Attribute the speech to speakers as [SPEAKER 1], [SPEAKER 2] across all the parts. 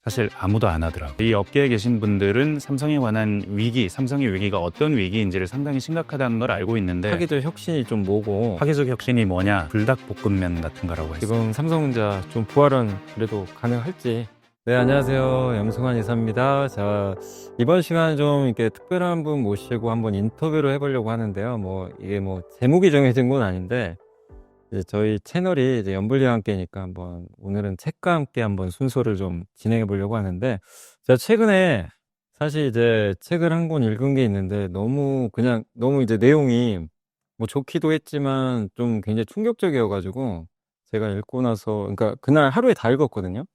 [SPEAKER 1] 사실 아무도 안 하더라고요. 이 업계에 계신 분들은 삼성에 관한 위기, 삼성의 위기가 어떤 위기인지를 상당히 심각하다는 걸 알고 있는데
[SPEAKER 2] 파괴적 혁신이 좀 뭐고
[SPEAKER 1] 파괴적 혁신이 뭐냐? 불닭볶음면 같은 거라고 했어요.
[SPEAKER 2] 지금 삼성전자 좀 부활은 그래도 가능할지. 네, 안녕하세요. 염승환 이사입니다. 자, 이번 시간 좀 이렇게 특별한 분 모시고 한번 인터뷰를 해보려고 하는데요. 이게 제목이 정해진 건 아닌데 이제 저희 채널이 이제 연불리와 함께니까 한번 오늘은 책과 함께 한번 순서를 좀 진행해 보려고 하는데, 제가 최근에 사실 이제 책을 한 권 읽은 게 있는데 너무 이제 내용이 좋기도 했지만 좀 굉장히 충격적이어 가지고 제가 읽고 나서, 그러니까 그날 하루에 다 읽었거든요.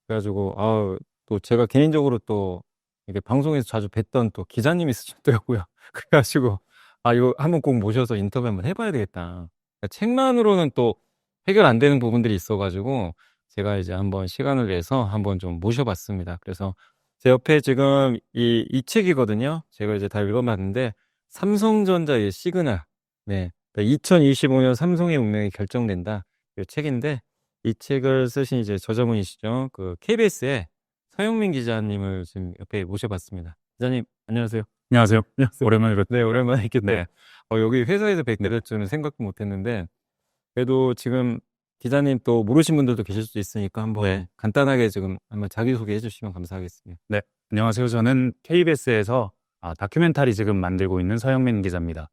[SPEAKER 2] 그래 가지고 또 제가 개인적으로 또 이게 방송에서 자주 뵀던 또 기자님이 쓰셨더라고요. 그래 가지고 이거 한번 꼭 모셔서 인터뷰 한번 해 봐야 되겠다. 그러니까 책만으로는 또 해결 안 되는 부분들이 있어 가지고 제가 이제 한번 시간을 내서 한번 좀 모셔 봤습니다. 그래서 제 옆에 지금 이 책이거든요. 제가 이제 다 읽어 봤는데 삼성전자의 시그널. 네. 2025년 삼성의 운명이 결정된다. 이 책인데, 이 책을 쓰신 이제 저자분이시죠. 그 KBS의 서영민 기자님을 지금 옆에 모셔 봤습니다. 기자님 안녕하세요.
[SPEAKER 1] 안녕하세요. 오랜만에 뵙.
[SPEAKER 2] 네, 오랜만에 뵙겠네요.
[SPEAKER 1] 네.
[SPEAKER 2] 여기 회사에서 뵙게 될 줄은 생각도 못 했는데, 그래도 지금 기자님 또 모르신 분들도 계실 수 있으니까 한번
[SPEAKER 1] 네.
[SPEAKER 2] 간단하게 지금 한번 자기소개해 주시면 감사하겠습니다.
[SPEAKER 1] 네. 안녕하세요. 저는 KBS에서 다큐멘터리 지금 만들고 있는 서영민 기자입니다.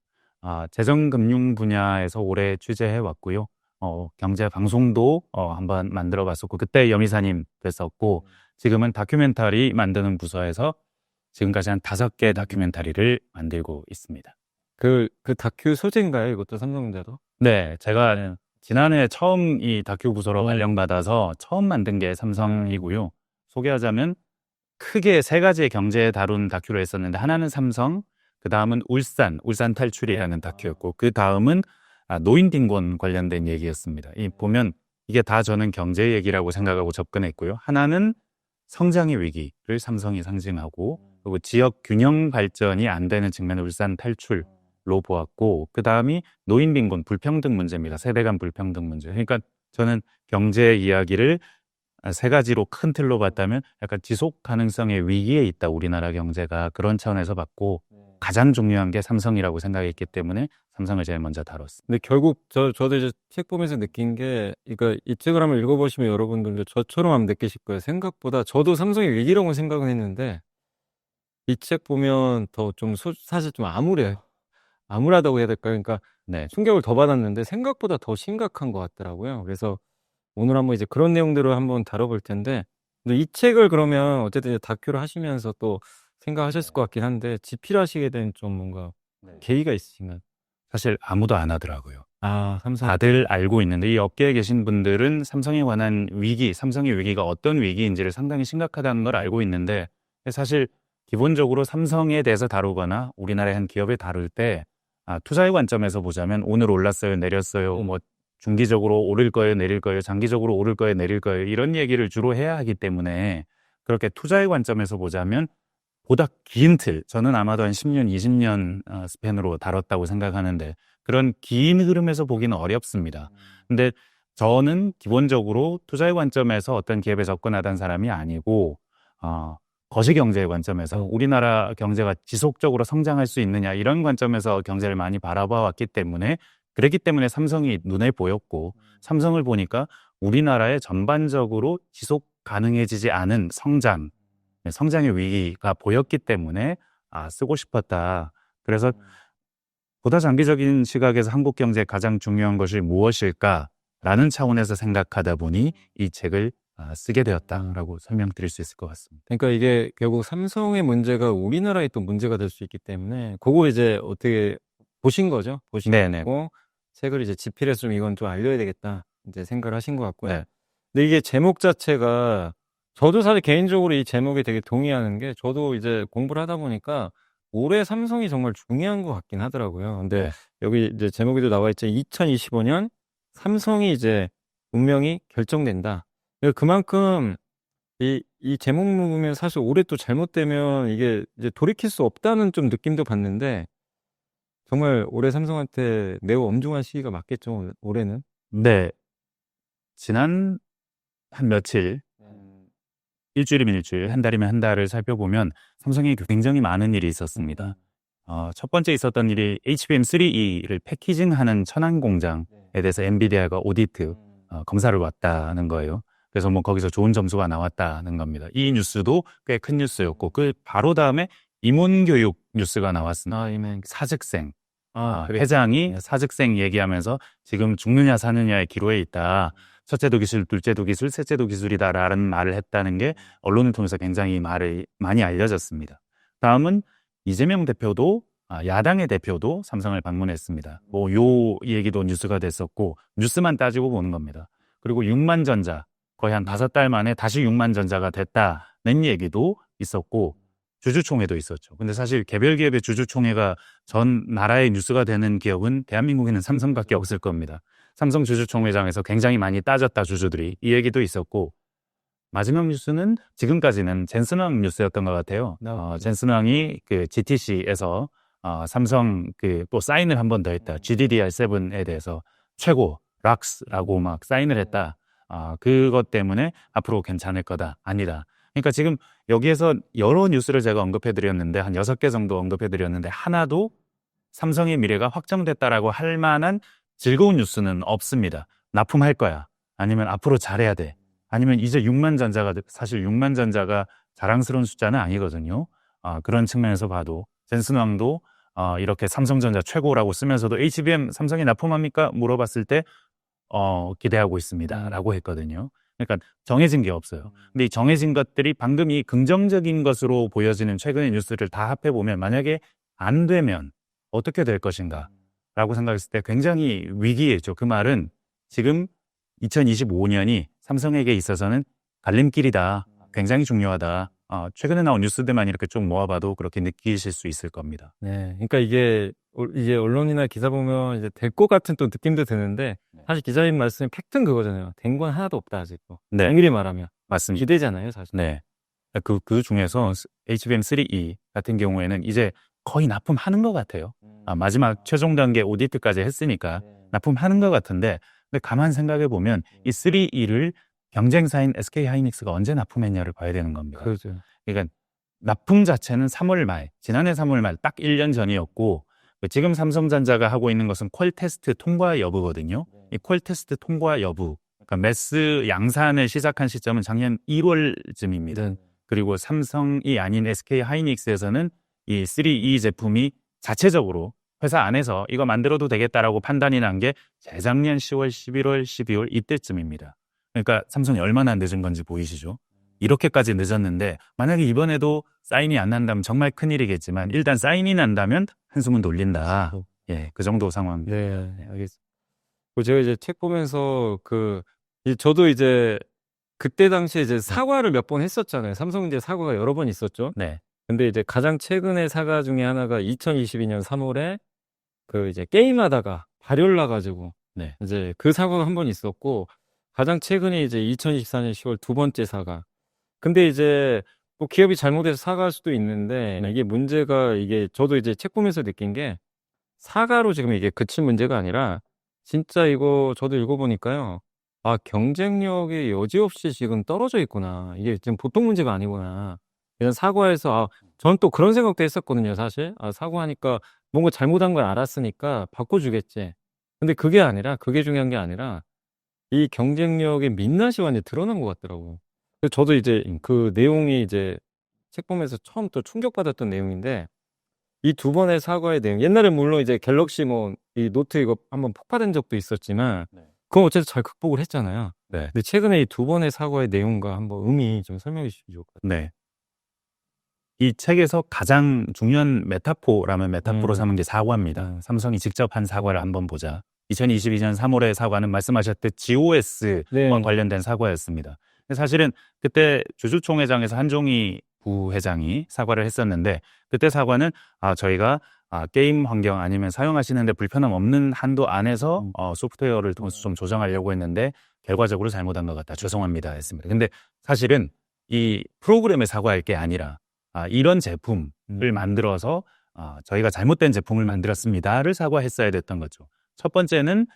[SPEAKER 1] 재정금융 분야에서 오래 취재해 왔고요. 경제 방송도 한번 만들어 봤었고, 그때 염이사님 뵀었고, 지금은 다큐멘터리 만드는 부서에서 지금까지 한 5개 다큐멘터리를 만들고 있습니다.
[SPEAKER 2] 그 다큐 소재인가요? 이것도 삼성전자도?
[SPEAKER 1] 네, 제가 지난해 처음 이 다큐 부서로 발령받아서 처음 만든 게 삼성이고요. 소개하자면 크게 3가지의 경제 다룬 다큐를 했었는데, 하나는 삼성, 그 다음은 울산 탈출이라는 다큐였고, 그 다음은 노인 빈곤 관련된 얘기였습니다. 보면 이게 다 저는 경제 얘기라고 생각하고 접근했고요. 하나는 성장의 위기를 삼성이 상징하고, 그리고 지역 균형 발전이 안 되는 측면을 울산 탈출로 보았고, 그 다음이 노인 빈곤 불평등 문제입니다. 세대 간 불평등 문제. 그러니까 저는 경제 이야기를 3가지로 큰 틀로 봤다면 약간 지속 가능성의 위기에 있다, 우리나라 경제가. 그런 차원에서 봤고, 가장 중요한 게 삼성이라고 생각했기 때문에 삼성을 제일 먼저 다뤘습니다.
[SPEAKER 2] 근데 결국 저도 이제 책 보면서 느낀 게, 그러니까 이 책을 한번 읽어보시면 여러분들도 저처럼 한번 느끼실 거예요. 생각보다 저도 삼성의 위기라고 생각은 했는데 이 책 보면 더 좀 사실 좀 암울해요. 암울하다고 해야 될까요? 그러니까
[SPEAKER 1] 네.
[SPEAKER 2] 충격을 더 받았는데 생각보다 더 심각한 것 같더라고요. 그래서 오늘 한번 이제 그런 내용들을 한번 다뤄볼 텐데, 근데 이 책을 그러면 어쨌든 이제 다큐를 하시면서 또 생각하셨을 것 같긴 한데 집필하시게 된 좀 뭔가 계기가 있으신가요?
[SPEAKER 1] 사실 아무도 안 하더라고요.
[SPEAKER 2] 삼성.
[SPEAKER 1] 다들 알고 있는데, 이 업계에 계신 분들은 삼성에 관한 위기, 삼성의 위기가 어떤 위기인지를 상당히 심각하다는 걸 알고 있는데, 사실 기본적으로 삼성에 대해서 다루거나 우리나라의 한 기업을 다룰 때 투자의 관점에서 보자면 오늘 올랐어요, 내렸어요, 중기적으로 오를 거예요, 내릴 거예요, 장기적으로 오를 거예요, 내릴 거예요, 이런 얘기를 주로 해야 하기 때문에, 그렇게 투자의 관점에서 보자면 보다 긴 틀, 저는 아마도 한 10년, 20년 스팬으로 다뤘다고 생각하는데, 그런 긴 흐름에서 보기는 어렵습니다. 근데 저는 기본적으로 투자의 관점에서 어떤 기업에 접근하던 사람이 아니고, 거시경제의 관점에서 우리나라 경제가 지속적으로 성장할 수 있느냐, 이런 관점에서 경제를 많이 바라봐 왔기 때문에, 그랬기 때문에 삼성이 눈에 보였고, 삼성을 보니까 우리나라의 전반적으로 지속 가능해지지 않은 성장의 위기가 보였기 때문에 쓰고 싶었다. 그래서 보다 장기적인 시각에서 한국 경제의 가장 중요한 것이 무엇일까라는 차원에서 생각하다 보니 이 책을 쓰게 되었다라고 설명드릴 수 있을 것 같습니다.
[SPEAKER 2] 그러니까 이게 결국 삼성의 문제가 우리나라의 또 문제가 될 수 있기 때문에 그거 이제 어떻게 보신 거죠?
[SPEAKER 1] 네네.
[SPEAKER 2] 보시고 책을 이제 집필해서 좀 이건 좀 알려야 되겠다 이제 생각을 하신 것 같고요.
[SPEAKER 1] 네.
[SPEAKER 2] 근데 이게 제목 자체가, 저도 사실 개인적으로 이 제목에 되게 동의하는 게, 저도 이제 공부를 하다 보니까 올해 삼성이 정말 중요한 것 같긴 하더라고요. 근데
[SPEAKER 1] 네.
[SPEAKER 2] 여기 이제 제목에도 나와 있죠. 2025년 삼성이 이제 운명이 결정된다. 그만큼 이 제목 보면 사실 올해 또 잘못되면 이게 이제 돌이킬 수 없다는 좀 느낌도 받는데, 정말 올해 삼성한테 매우 엄중한 시기가 맞겠죠, 올해는?
[SPEAKER 1] 네. 지난 한 며칠 일주일이면 일주일, 한 달이면 한 달을 살펴보면 삼성에 굉장히 많은 일이 있었습니다. 첫 번째 있었던 일이 HBM3E를 패키징하는 천안 공장에 대해서 엔비디아가 오디트 검사를 왔다는 거예요. 그래서 뭐 거기서 좋은 점수가 나왔다는 겁니다. 이 뉴스도 꽤 큰 뉴스였고 그 바로 다음에 임원교육 뉴스가 나왔습니다. 사직생 회장이 사직생 얘기하면서 지금 죽느냐 사느냐의 기로에 있다. 첫째도 기술, 둘째도 기술, 셋째도 기술이다라는 말을 했다는 게 언론을 통해서 굉장히 말이 많이 알려졌습니다. 다음은 이재명 대표도 야당의 대표도 삼성을 방문했습니다. 뭐 요 얘기도 뉴스가 됐었고 뉴스만 따지고 보는 겁니다. 그리고 6만 전자 거의 한 5달 만에 다시 6만 전자가 됐다는 얘기도 있었고 주주총회도 있었죠. 근데 사실 개별 기업의 주주총회가 전 나라의 뉴스가 되는 기업은 대한민국에는 삼성밖에 없을 겁니다. 삼성 주주총회장에서 굉장히 많이 따졌다 주주들이 이 얘기도 있었고 마지막 뉴스는 지금까지는 젠슨 왕 뉴스였던 것 같아요. 젠슨 왕이 그 GTC에서 삼성 그 또 사인을 한 번 더 했다. GDDR7에 대해서 최고 락스라고 막 사인을 했다. 그것 때문에 앞으로 괜찮을 거다. 아니다. 그러니까 지금 여기에서 여러 뉴스를 제가 언급해드렸는데 한 6개 정도 언급해드렸는데 하나도 삼성의 미래가 확정됐다라고 할 만한 즐거운 뉴스는 없습니다. 납품할 거야. 아니면 앞으로 잘해야 돼. 아니면 이제 6만 전자가 사실 6만 전자가 자랑스러운 숫자는 아니거든요. 그런 측면에서 봐도 젠슨 왕도 이렇게 삼성전자 최고라고 쓰면서도 HBM 삼성이 납품합니까? 물어봤을 때 기대하고 있습니다라고 했거든요. 그러니까 정해진 게 없어요. 근데 이 정해진 것들이 방금 이 긍정적인 것으로 보여지는 최근의 뉴스를 다 합해 보면 만약에 안 되면 어떻게 될 것인가? 라고 생각했을 때 굉장히 위기이죠. 그 말은 지금 2025년이 삼성에게 있어서는 갈림길이다. 굉장히 중요하다. 최근에 나온 뉴스들만 이렇게 좀 모아봐도 그렇게 느끼실 수 있을 겁니다.
[SPEAKER 2] 네, 그러니까 이게 언론이나 기사 보면 이제 될 것 같은 또 느낌도 드는데 사실 기자님 말씀이 팩트는 그거잖아요. 된 건 하나도 없다 아직도.
[SPEAKER 1] 네,
[SPEAKER 2] 엄밀히 말하면
[SPEAKER 1] 맞습니다.
[SPEAKER 2] 기대잖아요, 사실.
[SPEAKER 1] 네, 그 중에서 HBM3E 같은 경우에는 이제 거의 납품하는 것 같아요. 마지막 최종 단계 오디트까지 했으니까 납품하는 것 같은데, 근데 가만 생각해 보면 이 3E를 경쟁사인 SK 하이닉스가 언제 납품했냐를 봐야 되는 겁니다.
[SPEAKER 2] 그렇죠.
[SPEAKER 1] 그러니까 납품 자체는 3월 말, 지난해 3월 말 딱 1년 전이었고 지금 삼성전자가 하고 있는 것은 퀄 테스트 통과 여부거든요. 이 퀄 테스트 통과 여부, 그러니까 매스 양산을 시작한 시점은 작년 1월쯤입니다. 그리고 삼성이 아닌 SK 하이닉스에서는 이 3E 제품이 자체적으로 회사 안에서 이거 만들어도 되겠다라고 판단이 난 게 재작년 10월, 11월, 12월 이때쯤입니다. 그러니까 삼성이 얼마나 늦은 건지 보이시죠? 이렇게까지 늦었는데 만약에 이번에도 사인이 안 난다면 정말 큰일이겠지만 일단 사인이 난다면 한숨은 돌린다. 예, 그 정도 상황입니다.
[SPEAKER 2] 네, 알겠습니다. 제가 이제 책 보면서 저도 이제 그때 당시에 이제 사과를 몇 번 했었잖아요. 삼성 이제 사과가 여러 번 있었죠.
[SPEAKER 1] 네.
[SPEAKER 2] 근데 이제 가장 최근의 사과 중에 하나가 2022년 3월에 이제 게임하다가 발열 나가지고
[SPEAKER 1] 네.
[SPEAKER 2] 이제 그 사과가 한 번 있었고 가장 최근에 이제 2024년 10월 두 번째 사과. 근데 이제 뭐 기업이 잘못해서 사과할 수도 있는데 이게 문제가 저도 이제 책 보면서 느낀 게 사과로 지금 이게 그칠 문제가 아니라 진짜 이거 저도 읽어보니까요. 경쟁력이 여지없이 지금 떨어져 있구나. 이게 지금 보통 문제가 아니구나. 그냥 사과해서 저는 또 그런 생각도 했었거든요, 사실. 사과하니까 뭔가 잘못한 걸 알았으니까 바꿔주겠지. 근데 그게 중요한 게 아니라 이 경쟁력의 민낯이 완전히 드러난 것 같더라고요. 그래서 저도 이제 그 내용이 이제 책 보면서 처음 또 충격받았던 내용인데 이 두 번의 사과의 내용. 옛날에 물론 이제 갤럭시 이 노트 이거 한번 폭파된 적도 있었지만 그건 어쨌든 잘 극복을 했잖아요.
[SPEAKER 1] 네.
[SPEAKER 2] 근데 최근에 이 두 번의 사과의 내용과 한번 의미 좀 설명해 주시면 좋을 것 같아요.
[SPEAKER 1] 네. 이 책에서 가장 중요한 메타포라면 메타포로 삼은 게 사과입니다. 삼성이 직접 한 사과를 한번 보자. 2022년 3월의 사과는 말씀하셨듯 GOS와 관련된 사과였습니다. 사실은 그때 주주총회장에서 한종희 부회장이 사과를 했었는데 그때 사과는 저희가 게임 환경 아니면 사용하시는데 불편함 없는 한도 안에서 소프트웨어를 통해서 좀 조정하려고 했는데 결과적으로 잘못한 것 같다. 죄송합니다 했습니다. 근데 사실은 이 프로그램에 사과할 게 아니라 이런 제품을 만들어서 저희가 잘못된 제품을 만들었습니다를 사과했어야 됐던 거죠. 첫 번째는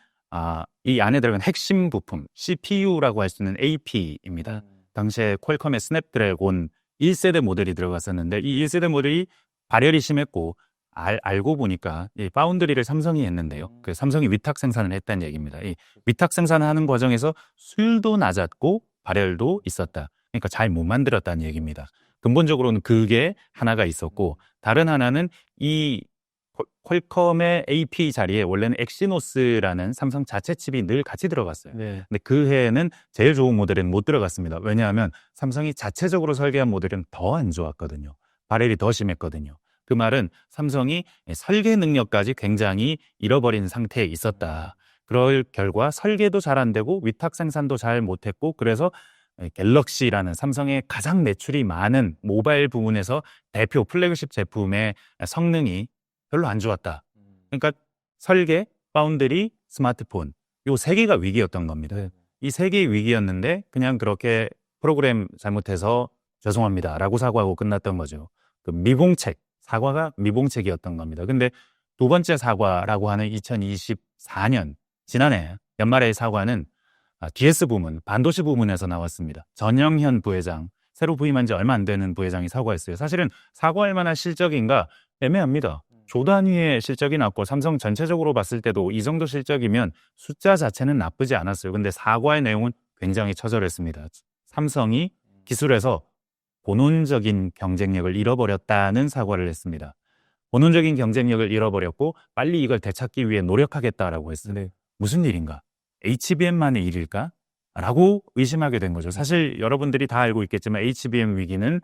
[SPEAKER 1] 이 안에 들어간 핵심 부품 CPU라고 할 수 있는 AP입니다. 당시에 퀄컴의 스냅드래곤 1세대 모델이 들어갔었는데 이 1세대 모델이 발열이 심했고 알고 보니까 이 파운드리를 삼성이 했는데요. 그 삼성이 위탁 생산을 했다는 얘기입니다. 이 위탁 생산하는 과정에서 수율도 낮았고 발열도 있었다. 그러니까 잘 못 만들었다는 얘기입니다. 근본적으로는 그게 하나가 있었고 다른 하나는 이 퀄컴의 AP 자리에 원래는 엑시노스라는 삼성 자체 칩이 늘 같이 들어갔어요.
[SPEAKER 2] 네.
[SPEAKER 1] 근데 그 해에는 제일 좋은 모델에는 못 들어갔습니다. 왜냐하면 삼성이 자체적으로 설계한 모델은 더 안 좋았거든요. 발열이 더 심했거든요. 그 말은 삼성이 설계 능력까지 굉장히 잃어버린 상태에 있었다. 그럴 결과 설계도 잘 안 되고 위탁 생산도 잘 못했고 그래서 갤럭시라는 삼성의 가장 매출이 많은 모바일 부문에서 대표 플래그십 제품의 성능이 별로 안 좋았다. 그러니까 설계, 파운드리, 스마트폰 요 세 개가 위기였던 겁니다.
[SPEAKER 2] 네.
[SPEAKER 1] 이 세 개의 위기였는데 그냥 그렇게 프로그램 잘못해서 죄송합니다라고 사과하고 끝났던 거죠. 그 미봉책, 사과가 미봉책이었던 겁니다. 근데 두 번째 사과라고 하는 2024년 지난해 연말의 사과는 DS 부문, 반도체 부문에서 나왔습니다. 전영현 부회장, 새로 부임한 지 얼마 안 되는 부회장이 사과했어요. 사실은 사과할 만한 실적인가 애매합니다. 조 단위의 실적이 났고 삼성 전체적으로 봤을 때도 이 정도 실적이면 숫자 자체는 나쁘지 않았어요. 근데 사과의 내용은 굉장히 처절했습니다. 삼성이 기술에서 본원적인 경쟁력을 잃어버렸다는 사과를 했습니다. 본원적인 경쟁력을 잃어버렸고 빨리 이걸 되찾기 위해 노력하겠다라고 했어요.
[SPEAKER 2] 네.
[SPEAKER 1] 무슨 일인가? HBM만의 일일까? 라고 의심하게 된 거죠. 사실 여러분들이 다 알고 있겠지만 HBM 위기는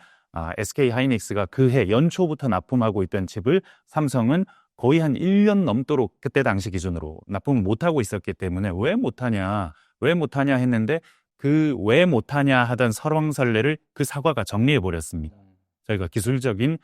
[SPEAKER 1] SK 하이닉스가 그해 연초부터 납품하고 있던 칩을 삼성은 거의 한 1년 넘도록 그때 당시 기준으로 납품을 못하고 있었기 때문에 왜 못하냐 했는데 그 왜 못하냐 하던 설왕설래를 그 사과가 정리해버렸습니다. 저희가 기술적인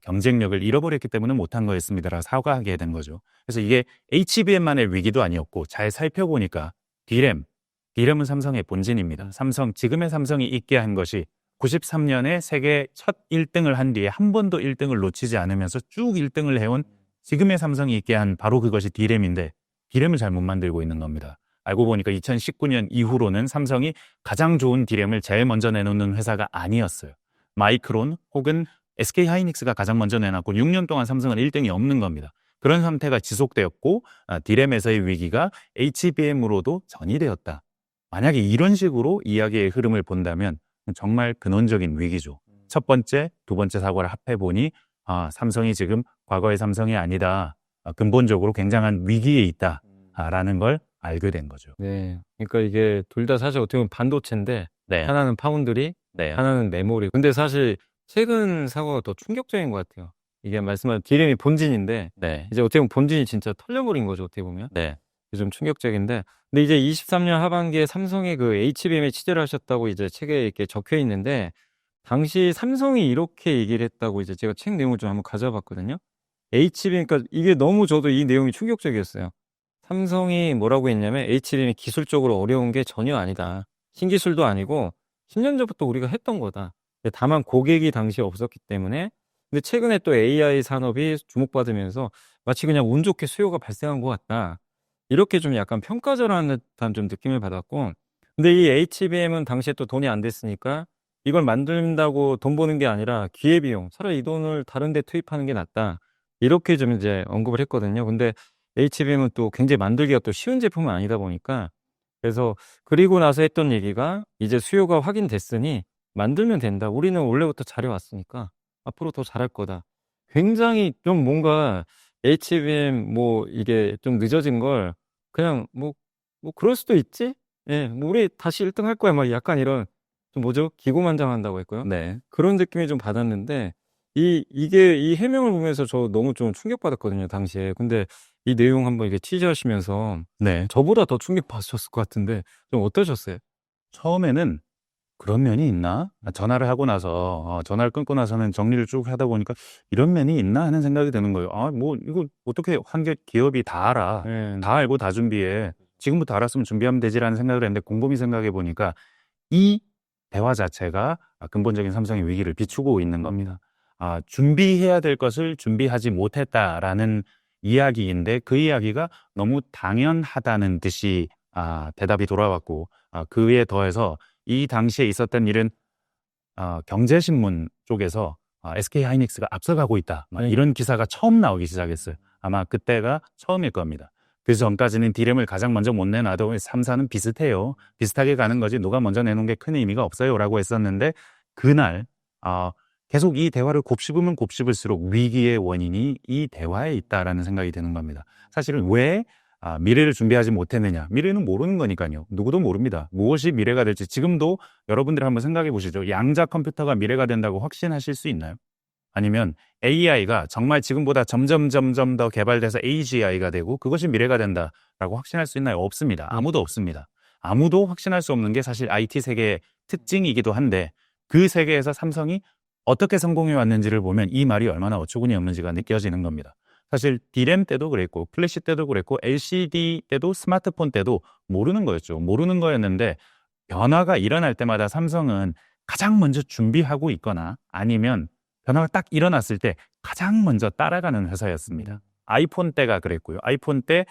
[SPEAKER 1] 경쟁력을 잃어버렸기 때문에 못한 거였습니다라고 사과하게 된 거죠. 그래서 이게 HBM만의 위기도 아니었고 잘 살펴보니까 D램은 삼성의 본진입니다. 지금의 삼성이 있게 한 것이 93년에 세계 첫 1등을 한 뒤에 한 번도 1등을 놓치지 않으면서 쭉 1등을 해온 지금의 삼성이 있게 한 바로 그것이 D램인데 D램을 잘못 만들고 있는 겁니다. 알고 보니까 2019년 이후로는 삼성이 가장 좋은 D램을 제일 먼저 내놓는 회사가 아니었어요. 마이크론 혹은 SK 하이닉스가 가장 먼저 내놨고 6년 동안 삼성은 1등이 없는 겁니다. 그런 상태가 지속되었고 D램에서의 위기가 HBM으로도 전이되었다. 만약에 이런 식으로 이야기의 흐름을 본다면 정말 근원적인 위기죠. 첫 번째, 두 번째 사과를 합해보니 삼성이 지금 과거의 삼성이 아니다. 근본적으로 굉장한 위기에 있다라는 걸 알게 된 거죠.
[SPEAKER 2] 네. 그러니까 이게 둘 다 사실 어떻게 보면 반도체인데
[SPEAKER 1] 네.
[SPEAKER 2] 하나는 파운드리,
[SPEAKER 1] 네.
[SPEAKER 2] 하나는 메모리. 근데 사실 최근 사고가 더 충격적인 것 같아요. 이게 말씀하신 D램이 본진인데
[SPEAKER 1] 네.
[SPEAKER 2] 이제 어떻게 보면 본진이 진짜 털려버린 거죠. 어떻게 보면.
[SPEAKER 1] 네.
[SPEAKER 2] 좀 충격적인데 근데 이제 23년 하반기에 삼성이 그 HBM에 취재를 하셨다고 이제 책에 이렇게 적혀 있는데 당시 삼성이 이렇게 얘기를 했다고 이제 제가 책 내용을 좀 한번 가져봤거든요. HBM, 그러니까 이게 너무 저도 이 내용이 충격적이었어요. 삼성이 뭐라고 했냐면 HBM이 기술적으로 어려운 게 전혀 아니다. 신기술도 아니고 10년 전부터 우리가 했던 거다. 다만 고객이 당시에 없었기 때문에. 근데 최근에 또 AI 산업이 주목받으면서 마치 그냥 운 좋게 수요가 발생한 것 같다. 이렇게 좀 약간 평가절하는 듯한 좀 느낌을 받았고, 근데 이 HBM은 당시에 또 돈이 안 됐으니까 이걸 만든다고 돈 버는 게 아니라 기회비용, 차라리 이 돈을 다른 데 투입하는 게 낫다. 이렇게 좀 이제 언급을 했거든요. 근데 HBM은 또 굉장히 만들기가 또 쉬운 제품은 아니다 보니까 그래서 그리고 나서 했던 얘기가 이제 수요가 확인됐으니 만들면 된다. 우리는 원래부터 잘해왔으니까 앞으로 더 잘할 거다. 굉장히 좀 뭔가 HBM 뭐 이게 좀 늦어진 걸 그냥 뭐 그럴 수도 있지? 예, 뭐 우리 다시 1등 할 거야. 막 약간 이런 좀 뭐죠? 기고만장한다고 할까요?
[SPEAKER 1] 네.
[SPEAKER 2] 그런 느낌이 좀 받았는데 이게 이 해명을 보면서 저 너무 좀 충격받았거든요, 당시에. 근데 이 내용 한번 이게 취재하시면서
[SPEAKER 1] 네.
[SPEAKER 2] 저보다 더 충격받으셨을 것 같은데 좀 어떠셨어요?
[SPEAKER 1] 처음에는 그런 면이 있나? 전화를 하고 나서 전화를 끊고 나서는 정리를 쭉 하다 보니까 이런 면이 있나 하는 생각이 드는 거예요. 뭐 이거 어떻게 기업이 다 알아.
[SPEAKER 2] 예.
[SPEAKER 1] 다 알고 다 준비해. 지금부터 알았으면 준비하면 되지라는 생각을 했는데 곰곰이 생각해 보니까 이 대화 자체가 근본적인 삼성의 위기를 비추고 있는 겁니다. 준비해야 될 것을 준비하지 못했다라는 이야기인데 그 이야기가 너무 당연하다는 듯이 대답이 돌아왔고 그에 더해서 이 당시에 있었던 일은 경제신문 쪽에서 SK 하이닉스가 앞서가고 있다. 막
[SPEAKER 2] 네.
[SPEAKER 1] 이런 기사가 처음 나오기 시작했어요. 아마 그때가 처음일 겁니다. 그 전까지는 디램을 가장 먼저 못 내놔도 3사는 비슷해요. 비슷하게 가는 거지 누가 먼저 내놓은 게 큰 의미가 없어요. 라고 했었는데 그날 계속 이 대화를 곱씹으면 곱씹을수록 위기의 원인이 이 대화에 있다라는 생각이 드는 겁니다. 사실은 왜 미래를 준비하지 못했느냐. 미래는 모르는 거니까요. 누구도 모릅니다. 무엇이 미래가 될지 지금도 여러분들 한번 생각해 보시죠. 양자 컴퓨터가 미래가 된다고 확신하실 수 있나요? 아니면 AI가 정말 지금보다 점점 더 개발돼서 AGI가 되고 그것이 미래가 된다라고 확신할 수 있나요? 없습니다. 아무도 없습니다. 아무도 확신할 수 없는 게 사실 IT 세계의 특징이기도 한데 그 세계에서 삼성이 어떻게 성공해 왔는지를 보면 이 말이 얼마나 어처구니 없는지가 느껴지는 겁니다. 사실 D램 때도 그랬고 플래시 때도 그랬고 LCD 때도 스마트폰 때도 모르는 거였죠. 모르는 거였는데 변화가 일어날 때마다 삼성은 가장 먼저 준비하고 있거나 아니면 변화가 딱 일어났을 때 가장 먼저 따라가는 회사였습니다. 아이폰 때가 그랬고요. 아이폰 때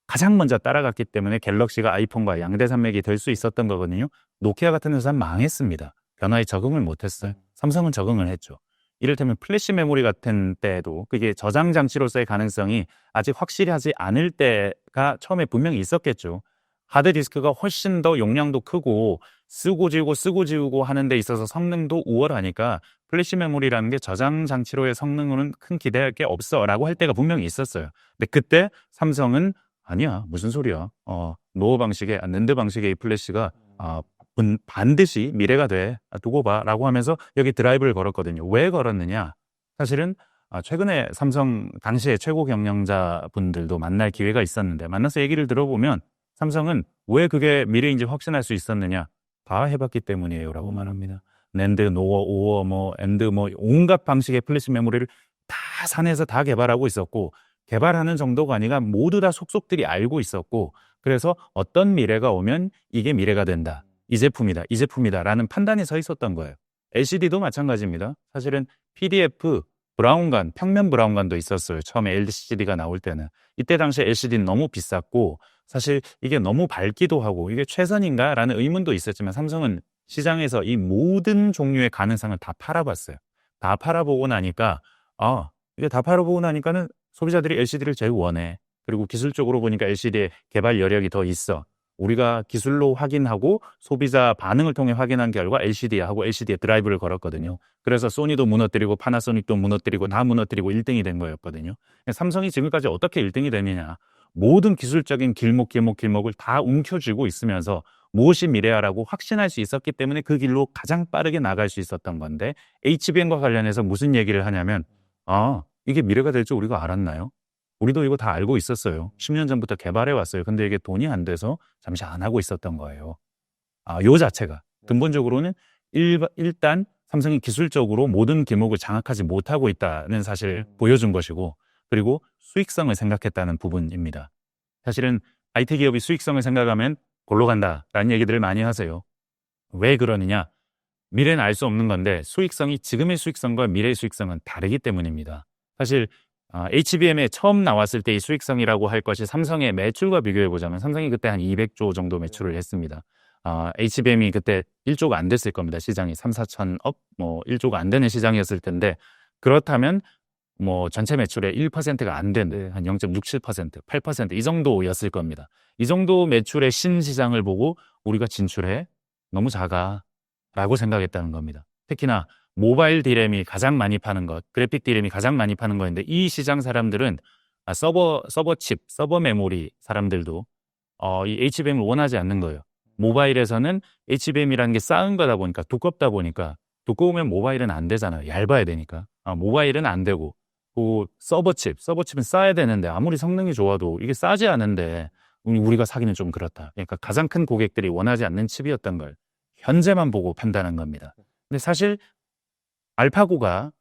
[SPEAKER 1] 가장 먼저 따라갔기 때문에 갤럭시가 아이폰과 양대 산맥이 될 수 있었던 거거든요. 노키아 같은 회사는 망했습니다. 변화에 적응을 못했어요. 삼성은 적응을 했죠. 이를테면 플래시 메모리 같은 때도 그게 저장 장치로서의 가능성이 아직 확실하지 않을 때가 처음에 분명히 있었겠죠. 하드디스크가 훨씬 더 용량도 크고 쓰고 지우고 하는 데 있어서 성능도 우월하니까 플래시 메모리라는 게 저장 장치로의 성능으로는 큰 기대할 게 없어 라고 할 때가 분명히 있었어요. 근데 그때 삼성은 아니야 무슨 소리야 노어 방식의 낸드 방식의 이 플래시가 반드시 미래가 돼 두고 봐 라고 하면서 여기 드라이브를 걸었거든요. 왜 걸었느냐 사실은 최근에 삼성 당시의 최고 경영자 분들도 만날 기회가 있었는데 만나서 얘기를 들어보면 삼성은 왜 그게 미래인지 확신할 수 있었느냐 다 해봤기 때문이에요 라고 말합니다. 낸드, 노어, 오어, 엔드 온갖 방식의 플래시 메모리를 다 산에서 다 개발하고 있었고 개발하는 정도가 아니라 모두 다 속속들이 알고 있었고 그래서 어떤 미래가 오면 이게 미래가 된다. 이 제품이다 라는 판단이 서 있었던 거예요. LCD도 마찬가지입니다. 사실은 PDF, 브라운관, 평면 브라운관도 있었어요. 처음에 LCD가 나올 때는. 이때 당시에 LCD는 너무 비쌌고 사실 이게 너무 밝기도 하고 이게 최선인가 라는 의문도 있었지만 삼성은 시장에서 이 모든 종류의 가능성을 다 팔아봤어요. 다 팔아보고 나니까 이게 다 팔아보고 나니까는 소비자들이 LCD를 제일 원해. 그리고 기술적으로 보니까 LCD의 개발 여력이 더 있어. 우리가 기술로 확인하고 소비자 반응을 통해 확인한 결과 LCD하고 LCD에 드라이브를 걸었거든요. 그래서 소니도 무너뜨리고 파나소닉도 무너뜨리고 다 무너뜨리고 1등이 된 거였거든요. 삼성이 지금까지 어떻게 1등이 되느냐. 모든 기술적인 길목을 다 움켜쥐고 있으면서 무엇이 미래야라고 확신할 수 있었기 때문에 그 길로 가장 빠르게 나갈 수 있었던 건데 HBM과 관련해서 무슨 얘기를 하냐면 이게 미래가 될 줄 우리가 알았나요? 우리도 이거 다 알고 있었어요. 10년 전부터 개발해 왔어요. 근데 이게 돈이 안 돼서 잠시 안 하고 있었던 거예요. 요 자체가 근본적으로는 일단 삼성이 기술적으로 모든 길목을 장악하지 못하고 있다는 사실을 보여준 것이고 그리고 수익성을 생각했다는 부분입니다. 사실은 IT 기업이 수익성을 생각하면 골로 간다라는 얘기들을 많이 하세요. 왜 그러느냐? 미래는 알 수 없는 건데 수익성이 지금의 수익성과 미래의 수익성은 다르기 때문입니다. 사실 HBM에 처음 나왔을 때의 수익성이라고 할 것이 삼성의 매출과 비교해 보자면 삼성이 그때 한 200조 정도 매출을 했습니다. HBM이 그때 1조가 안 됐을 겁니다. 시장이 3, 4천억 1조가 안 되는 시장이었을 텐데 그렇다면 전체 매출의 1%가 안 되는 한 0.67%, 8% 이 정도였을 겁니다. 이 정도 매출의 신시장을 보고 우리가 진출해 너무 작아 라고 생각했다는 겁니다. 특히나 모바일 디램이 가장 많이 파는 것, 그래픽 디램이 가장 많이 파는 거였는데 이 시장 사람들은 서버 칩, 서버 메모리 사람들도 이 HBM을 원하지 않는 거예요. 모바일에서는 HBM이라는 게 쌓은 거다 보니까 두껍다 보니까 두꺼우면 모바일은 안 되잖아요. 얇아야 되니까. 모바일은 안 되고 서버칩은 싸야 되는데 아무리 성능이 좋아도 이게 싸지 않은데 우리가 사기는 좀 그렇다. 그러니까 가장 큰 고객들이 원하지 않는 칩이었던 걸 현재만 보고 판단한 겁니다. 근데 사실 알파고가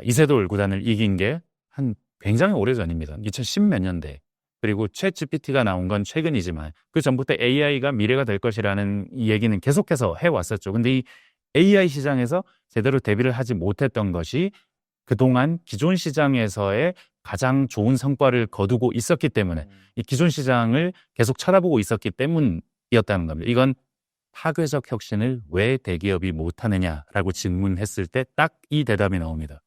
[SPEAKER 1] 이세돌 구단을 이긴 게 한 굉장히 오래전입니다. 2010 몇 년대. 그리고 챗 GPT가 나온 건 최근이지만 그 전부터 AI가 미래가 될 것이라는 이 얘기는 계속해서 해왔었죠. 근데 이 AI 시장에서 제대로 대비를 하지 못했던 것이 그동안 기존 시장에서의 가장 좋은 성과를 거두고 있었기 때문에 이 기존 시장을 계속 쳐다보고 있었기 때문이었다는 겁니다. 이건 파괴적 혁신을 왜 대기업이 못하느냐라고 질문했을 때 딱 이 대답이 나옵니다.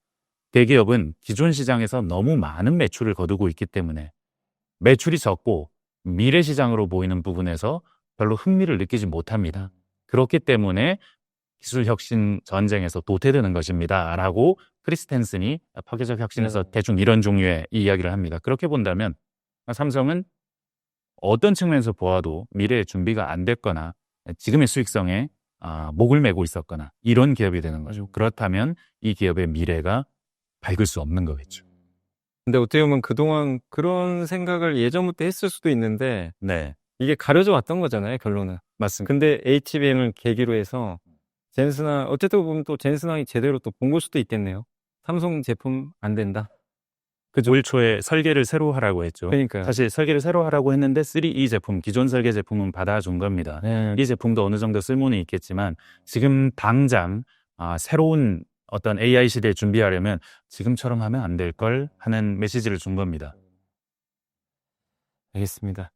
[SPEAKER 1] 대기업은 기존 시장에서 너무 많은 매출을 거두고 있기 때문에 매출이 적고 미래 시장으로 보이는 부분에서 별로 흥미를 느끼지 못합니다. 그렇기 때문에 기술 혁신 전쟁에서 도태되는 것입니다. 라고 크리스텐슨이 파괴적 혁신에서 대충 이런 종류의 이야기를 합니다. 그렇게 본다면 삼성은 어떤 측면에서 보아도 미래의 준비가 안 됐거나 지금의 수익성에 목을 메고 있었거나 이런 기업이 되는 거죠. 그렇다면 이 기업의 미래가 밝을 수 없는 거겠죠.
[SPEAKER 2] 근데 어떻게 보면 그동안 그런 생각을 예전부터 했을 수도 있는데
[SPEAKER 1] 네,
[SPEAKER 2] 이게 가려져 왔던 거잖아요, 결론은.
[SPEAKER 1] 맞습니다.
[SPEAKER 2] 근데 HBM을 계기로 해서 젠슨왕, 어쨌든 보면 또 젠슨왕이 제대로 또 본 걸 수도 있겠네요. 삼성 제품 안 된다.
[SPEAKER 1] 올 초에 설계를 새로 하라고 했죠.
[SPEAKER 2] 그러니까요.
[SPEAKER 1] 사실 설계를 새로 하라고 했는데 3E 제품, 기존 설계 제품은 받아준 겁니다.
[SPEAKER 2] 네.
[SPEAKER 1] 이 제품도 어느 정도 쓸모는 있겠지만 지금 당장 새로운 어떤 AI 시대에 준비하려면 지금처럼 하면 안 될 걸 하는 메시지를 준 겁니다.
[SPEAKER 2] 알겠습니다.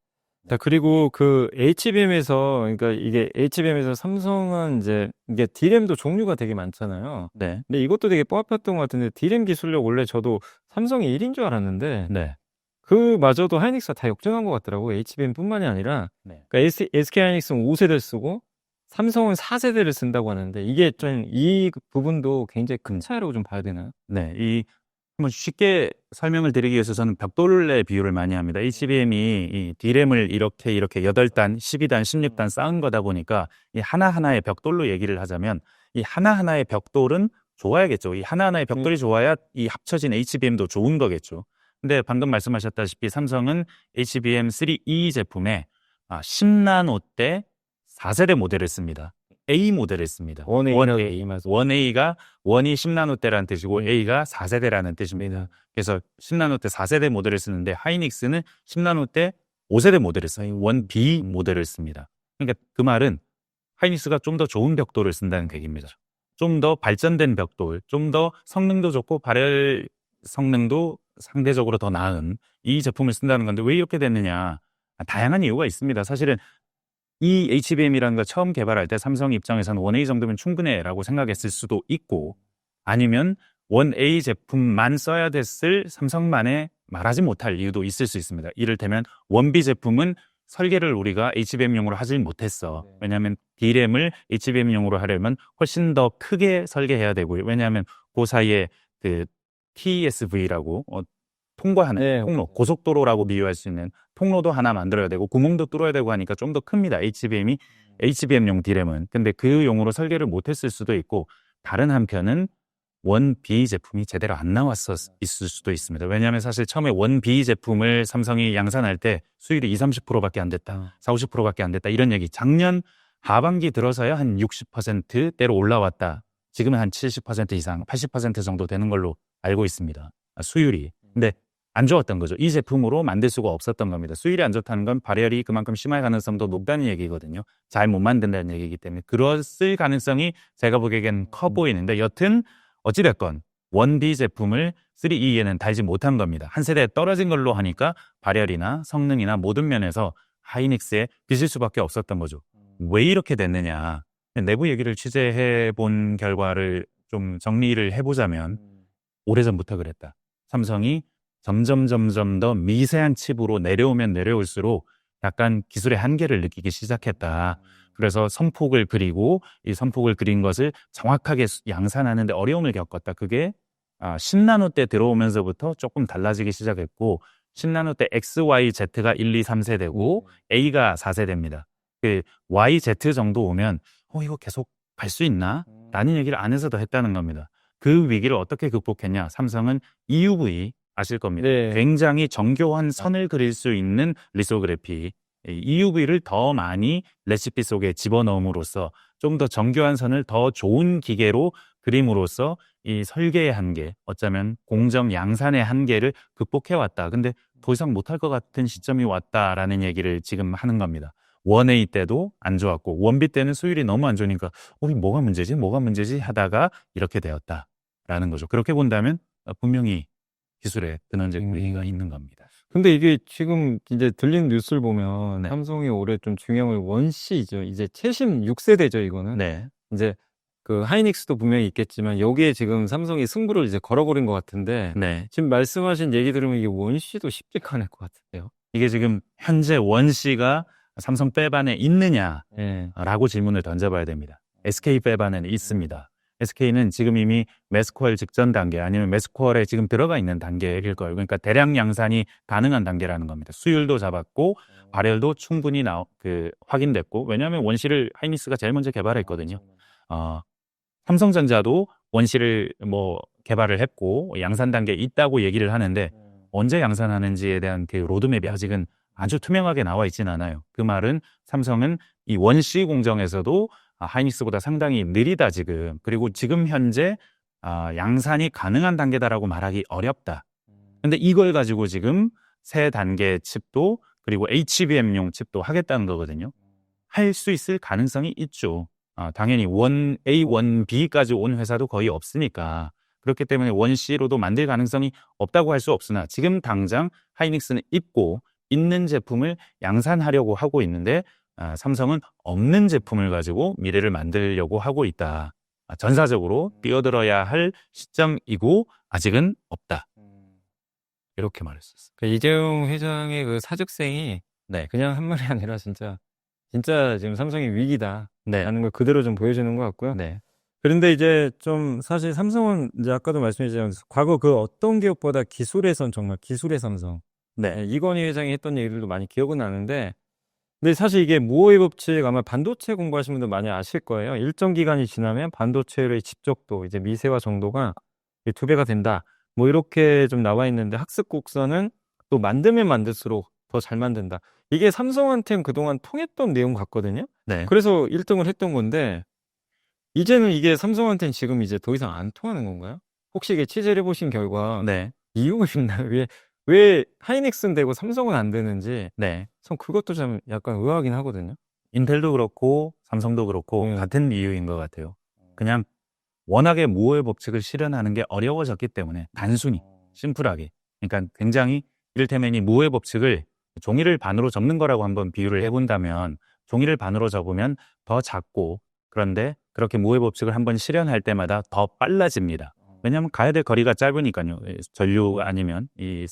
[SPEAKER 2] 자, 그리고 그 HBM에서, 그러니까 이게 HBM에서 삼성은 이제 이게 D램도 종류가 되게 많잖아요.
[SPEAKER 1] 네,
[SPEAKER 2] 근데 이것도 되게 뽑혔던 것 같은데 D램 기술력 원래 저도 삼성이 1인 줄 알았는데
[SPEAKER 1] 네,
[SPEAKER 2] 그마저도 하이닉스가 다 역전한 것 같더라고요. HBM뿐만이 아니라
[SPEAKER 1] 네.
[SPEAKER 2] 그러니까 SK 하이닉스는 5세대를 쓰고 삼성은 4세대를 쓴다고 하는데 이게 좀 이 부분도 굉장히 큰 차이라고 좀 봐야 되나요?
[SPEAKER 1] 네, 한번 쉽게 설명을 드리기 위해서 저는 벽돌의 비유를 많이 합니다. HBM이 이 D램을 이렇게 8단, 12단, 16단 쌓은 거다 보니까 이 하나하나의 벽돌로 얘기를 하자면 이 하나하나의 벽돌은 좋아야겠죠. 이 하나하나의 벽돌이 좋아야 이 합쳐진 HBM도 좋은 거겠죠. 근데 방금 말씀하셨다시피 삼성은 HBM3E 제품에 10나노 대 4세대 모델을 씁니다. A 모델을 씁니다.
[SPEAKER 2] 1A 맞아.
[SPEAKER 1] 1A가 1이 10나노대라는 뜻이고 A가 4세대라는 뜻입니다. 그래서 10나노대 4세대 모델을 쓰는데 하이닉스는 10나노대 5세대 모델을 써요. 1B 모델을 씁니다. 그러니까 그 말은 하이닉스가 좀 더 좋은 벽돌을 쓴다는 얘기입니다. 좀 더 발전된 벽돌, 좀 더 성능도 좋고 발열 성능도 상대적으로 더 나은 이 제품을 쓴다는 건데 왜 이렇게 됐느냐? 다양한 이유가 있습니다. 사실은 이 HBM이라는 걸 처음 개발할 때 삼성 입장에서는 1A 정도면 충분해라고 생각했을 수도 있고 아니면 1A 제품만 써야 됐을 삼성만의 말하지 못할 이유도 있을 수 있습니다. 이를테면 1B 제품은 설계를 우리가 HBM용으로 하질 못했어. 왜냐하면 D램을 HBM용으로 하려면 훨씬 더 크게 설계해야 되고요. 왜냐하면 그 사이에 그 TSV라고 통과하는
[SPEAKER 2] 네.
[SPEAKER 1] 통로, 고속도로라고 비유할 수 있는 통로도 하나 만들어야 되고 구멍도 뚫어야 되고 하니까 좀 더 큽니다. HBM용 D램은. 근데 그 용으로 설계를 못했을 수도 있고 다른 한편은 1B 제품이 제대로 안 나왔을 수도 있습니다. 왜냐하면 사실 처음에 1B 제품을 삼성이 양산할 때 수율이 20-30%밖에 안 됐다. 40-50%밖에 안 됐다. 이런 얘기. 작년 하반기 들어서야 한 60%대로 올라왔다. 지금은 한 70% 이상, 80% 정도 되는 걸로 알고 있습니다. 수율이. 근데 안 좋았던 거죠. 이 제품으로 만들 수가 없었던 겁니다. 수율이 안 좋다는 건 발열이 그만큼 심할 가능성도 높다는 얘기거든요. 잘 못 만든다는 얘기이기 때문에 그랬을 가능성이 제가 보기엔 커 보이는데 여튼 어찌됐건 1B 제품을 3E에는 달지 못한 겁니다. 한 세대 떨어진 걸로 하니까 발열이나 성능이나 모든 면에서 하이닉스에 빚을 수밖에 없었던 거죠. 왜 이렇게 됐느냐. 내부 얘기를 취재해 본 결과를 좀 정리를 해보자면 오래전부터 그랬다. 삼성이 점점 더 미세한 칩으로 내려오면 내려올수록 약간 기술의 한계를 느끼기 시작했다. 그래서 선폭을 그리고 이 선폭을 그린 것을 정확하게 양산하는데 어려움을 겪었다. 그게 10나노 때 들어오면서부터 조금 달라지기 시작했고 10나노 때 X, Y, Z가 1, 2, 3세대고 A가 4세대입니다. 그 Y, Z 정도 오면 이거 계속 갈 수 있나? 라는 얘기를 안에서도 했다는 겁니다. 그 위기를 어떻게 극복했냐? 삼성은 EUV 아실 겁니다.
[SPEAKER 2] 네.
[SPEAKER 1] 굉장히 정교한 선을 그릴 수 있는 리소그래피 EUV를 더 많이 레시피 속에 집어넣음으로써 좀 더 정교한 선을 더 좋은 기계로 그림으로써 이 설계의 한계, 어쩌면 공정 양산의 한계를 극복해왔다. 근데 더 이상 못할 것 같은 시점이 왔다라는 얘기를 지금 하는 겁니다. 1A 때도 안 좋았고 1B 때는 수율이 너무 안 좋으니까 우리 뭐가 문제지 하다가 이렇게 되었다라는 거죠. 그렇게 본다면 분명히 기술에 근원적 의의가 있는 겁니다.
[SPEAKER 2] 근데 이게 지금 이제 들리는 뉴스를 보면
[SPEAKER 1] 네.
[SPEAKER 2] 삼성이 올해 좀 중형을 원C죠. 이제 최신 6세대죠, 이거는.
[SPEAKER 1] 네.
[SPEAKER 2] 이제 그 하이닉스도 분명히 있겠지만 여기에 지금 삼성이 승부를 이제 걸어버린 것 같은데
[SPEAKER 1] 네.
[SPEAKER 2] 지금 말씀하신 얘기 들으면 이게 원C도 쉽지가 않을 것 같은데요.
[SPEAKER 1] 이게 지금 현재 원씨가 삼성 빼반에 있느냐라고
[SPEAKER 2] 예.
[SPEAKER 1] 질문을 던져봐야 됩니다. SK 빼반에는 있습니다. SK는 지금 이미 매스코얼 직전 단계 아니면 매스코얼에 지금 들어가 있는 단계일 거예요. 그러니까 대량 양산이 가능한 단계라는 겁니다. 수율도 잡았고 발열도 충분히 확인됐고, 왜냐하면 원씨를 하이닉스가 제일 먼저 개발했거든요. 삼성전자도 원씨를 개발을 했고 양산 단계에 있다고 얘기를 하는데 언제 양산하는지에 대한 그 로드맵이 아직은 아주 투명하게 나와 있지는 않아요. 그 말은 삼성은 이 원C 공정에서도 하이닉스보다 상당히 느리다 지금. 그리고 지금 현재 양산이 가능한 단계다라고 말하기 어렵다. 근데 이걸 가지고 지금 새 단계 칩도 그리고 HBM용 칩도 하겠다는 거거든요. 할 수 있을 가능성이 있죠. 당연히 1A, 1B까지 온 회사도 거의 없으니까. 그렇기 때문에 원C로도 만들 가능성이 없다고 할 수 없으나 지금 당장 하이닉스는 있는 제품을 양산하려고 하고 있는데 삼성은 없는 제품을 가지고 미래를 만들려고 하고 있다. 전사적으로 뛰어들어야 할 시점이고 아직은 없다. 이렇게 말했었어요.
[SPEAKER 2] 그 이재용 회장의 그 사직생이
[SPEAKER 1] 네.
[SPEAKER 2] 그냥 한 말이 아니라 진짜 지금 삼성이 위기다라는
[SPEAKER 1] 네.
[SPEAKER 2] 걸 그대로 좀 보여주는 것 같고요.
[SPEAKER 1] 네.
[SPEAKER 2] 그런데 이제 좀 사실 삼성은 이제 아까도 말씀드렸지만 과거 그 어떤 기업보다 기술에선 정말 기술의 삼성.
[SPEAKER 1] 네.
[SPEAKER 2] 이건희 회장이 했던 얘기들도 많이 기억은 나는데 근데 사실 이게 무호의 법칙 아마 반도체 공부하신 분들 많이 아실 거예요. 일정 기간이 지나면 반도체의 집적도 이제 미세화 정도가 2배가 된다. 뭐 이렇게 좀 나와 있는데 학습 곡선은 또 만들면 만들수록 더 잘 만든다. 이게 삼성한테는 그동안 통했던 내용 같거든요.
[SPEAKER 1] 네.
[SPEAKER 2] 그래서 1등을 했던 건데 이제는 이게 삼성한테는 지금 이제 더 이상 안 통하는 건가요? 혹시 이게 취재를 해보신 결과
[SPEAKER 1] 네.
[SPEAKER 2] 이유가 있나요? 왜 하이닉스는 되고 삼성은 안 되는지
[SPEAKER 1] 네.
[SPEAKER 2] 전 그것도 좀 약간 의아하긴 하거든요.
[SPEAKER 1] 인텔도 그렇고 삼성도 그렇고 같은 이유인 것 같아요. 그냥 워낙에 무호의 법칙을 실현하는 게 어려워졌기 때문에 단순히 심플하게, 그러니까 굉장히 이를테면 이 무호의 법칙을 종이를 반으로 접는 거라고 한번 비유를 해본다면 종이를 반으로 접으면 더 작고, 그런데 그렇게 무호의 법칙을 한번 실현할 때마다 더 빨라집니다. 왜냐하면 가야 될 거리가 짧으니까요. 전류 아니면 이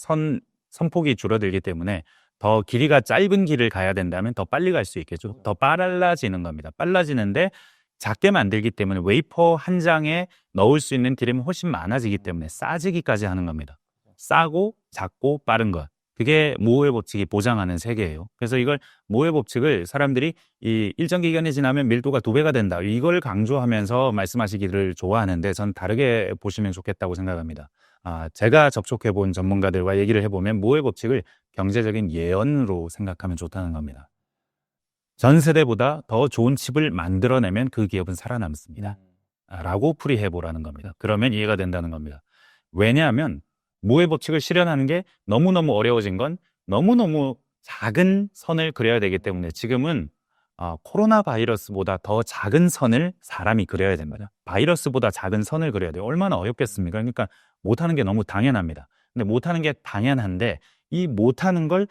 [SPEAKER 1] 선폭이 줄어들기 때문에 더 길이가 짧은 길을 가야 된다면 더 빨리 갈 수 있겠죠. 더 빨라지는 겁니다. 빨라지는데 작게 만들기 때문에 웨이퍼 한 장에 넣을 수 있는 디램이 훨씬 많아지기 때문에 싸지기까지 하는 겁니다. 싸고 작고 빠른 것. 그게 모호의 법칙이 보장하는 세계예요. 그래서 이걸 모호의 법칙을 사람들이 이 일정 기간이 지나면 밀도가 2배가 된다. 이걸 강조하면서 말씀하시기를 좋아하는데 전 다르게 보시면 좋겠다고 생각합니다. 제가 접촉해 본 전문가들과 얘기를 해보면 모호의 법칙을 경제적인 예언으로 생각하면 좋다는 겁니다. 전 세대보다 더 좋은 칩을 만들어내면 그 기업은 살아남습니다. 라고 풀이해보라는 겁니다. 그러면 이해가 된다는 겁니다. 왜냐하면 모의 법칙을 실현하는 게 너무너무 어려워진 건 너무너무 작은 선을 그려야 되기 때문에 지금은 코로나 바이러스보다 더 작은 선을 사람이 그려야 됩니다. 바이러스보다 작은 선을 그려야 돼요. 얼마나 어렵겠습니까? 그러니까 못하는 게 너무 당연합니다. 근데 못하는 게 당연한데 이 못하는 걸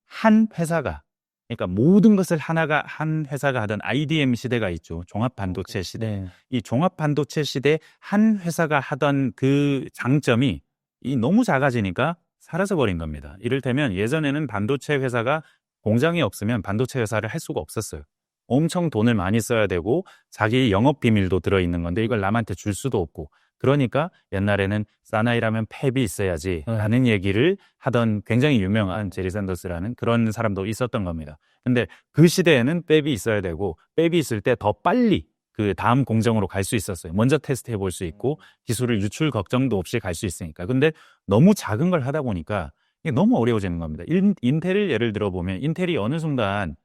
[SPEAKER 1] 한 회사가, 그러니까 모든 것을 한 회사가 하던 IDM 시대가 있죠. 종합반도체 시대. 이 종합반도체 시대 한 회사가 하던 그 장점이 너무 작아지니까 사라져버린 겁니다. 이를테면 예전에는 반도체 회사가 공장이 없으면 반도체 회사를 할 수가 없었어요. 엄청 돈을 많이 써야 되고 자기 영업 비밀도 들어있는 건데 이걸 남한테 줄 수도 없고, 그러니까 옛날에는 사나이라면 팹이 있어야지 라는 얘기를 하던 굉장히 유명한 제리 샌더스라는 그런 사람도 있었던 겁니다. 근데 그 시대에는 팹이 있어야 되고 팹이 있을 때 더 빨리 그 다음 공정으로 갈 수 있었어요. 먼저 테스트해 볼 수 있고 기술을 유출 걱정도 없이 갈 수 있으니까. 근데 너무 작은 걸 하다 보니까 이게 너무 어려워지는 겁니다. 인텔을 예를 들어보면 인텔이 어느 순간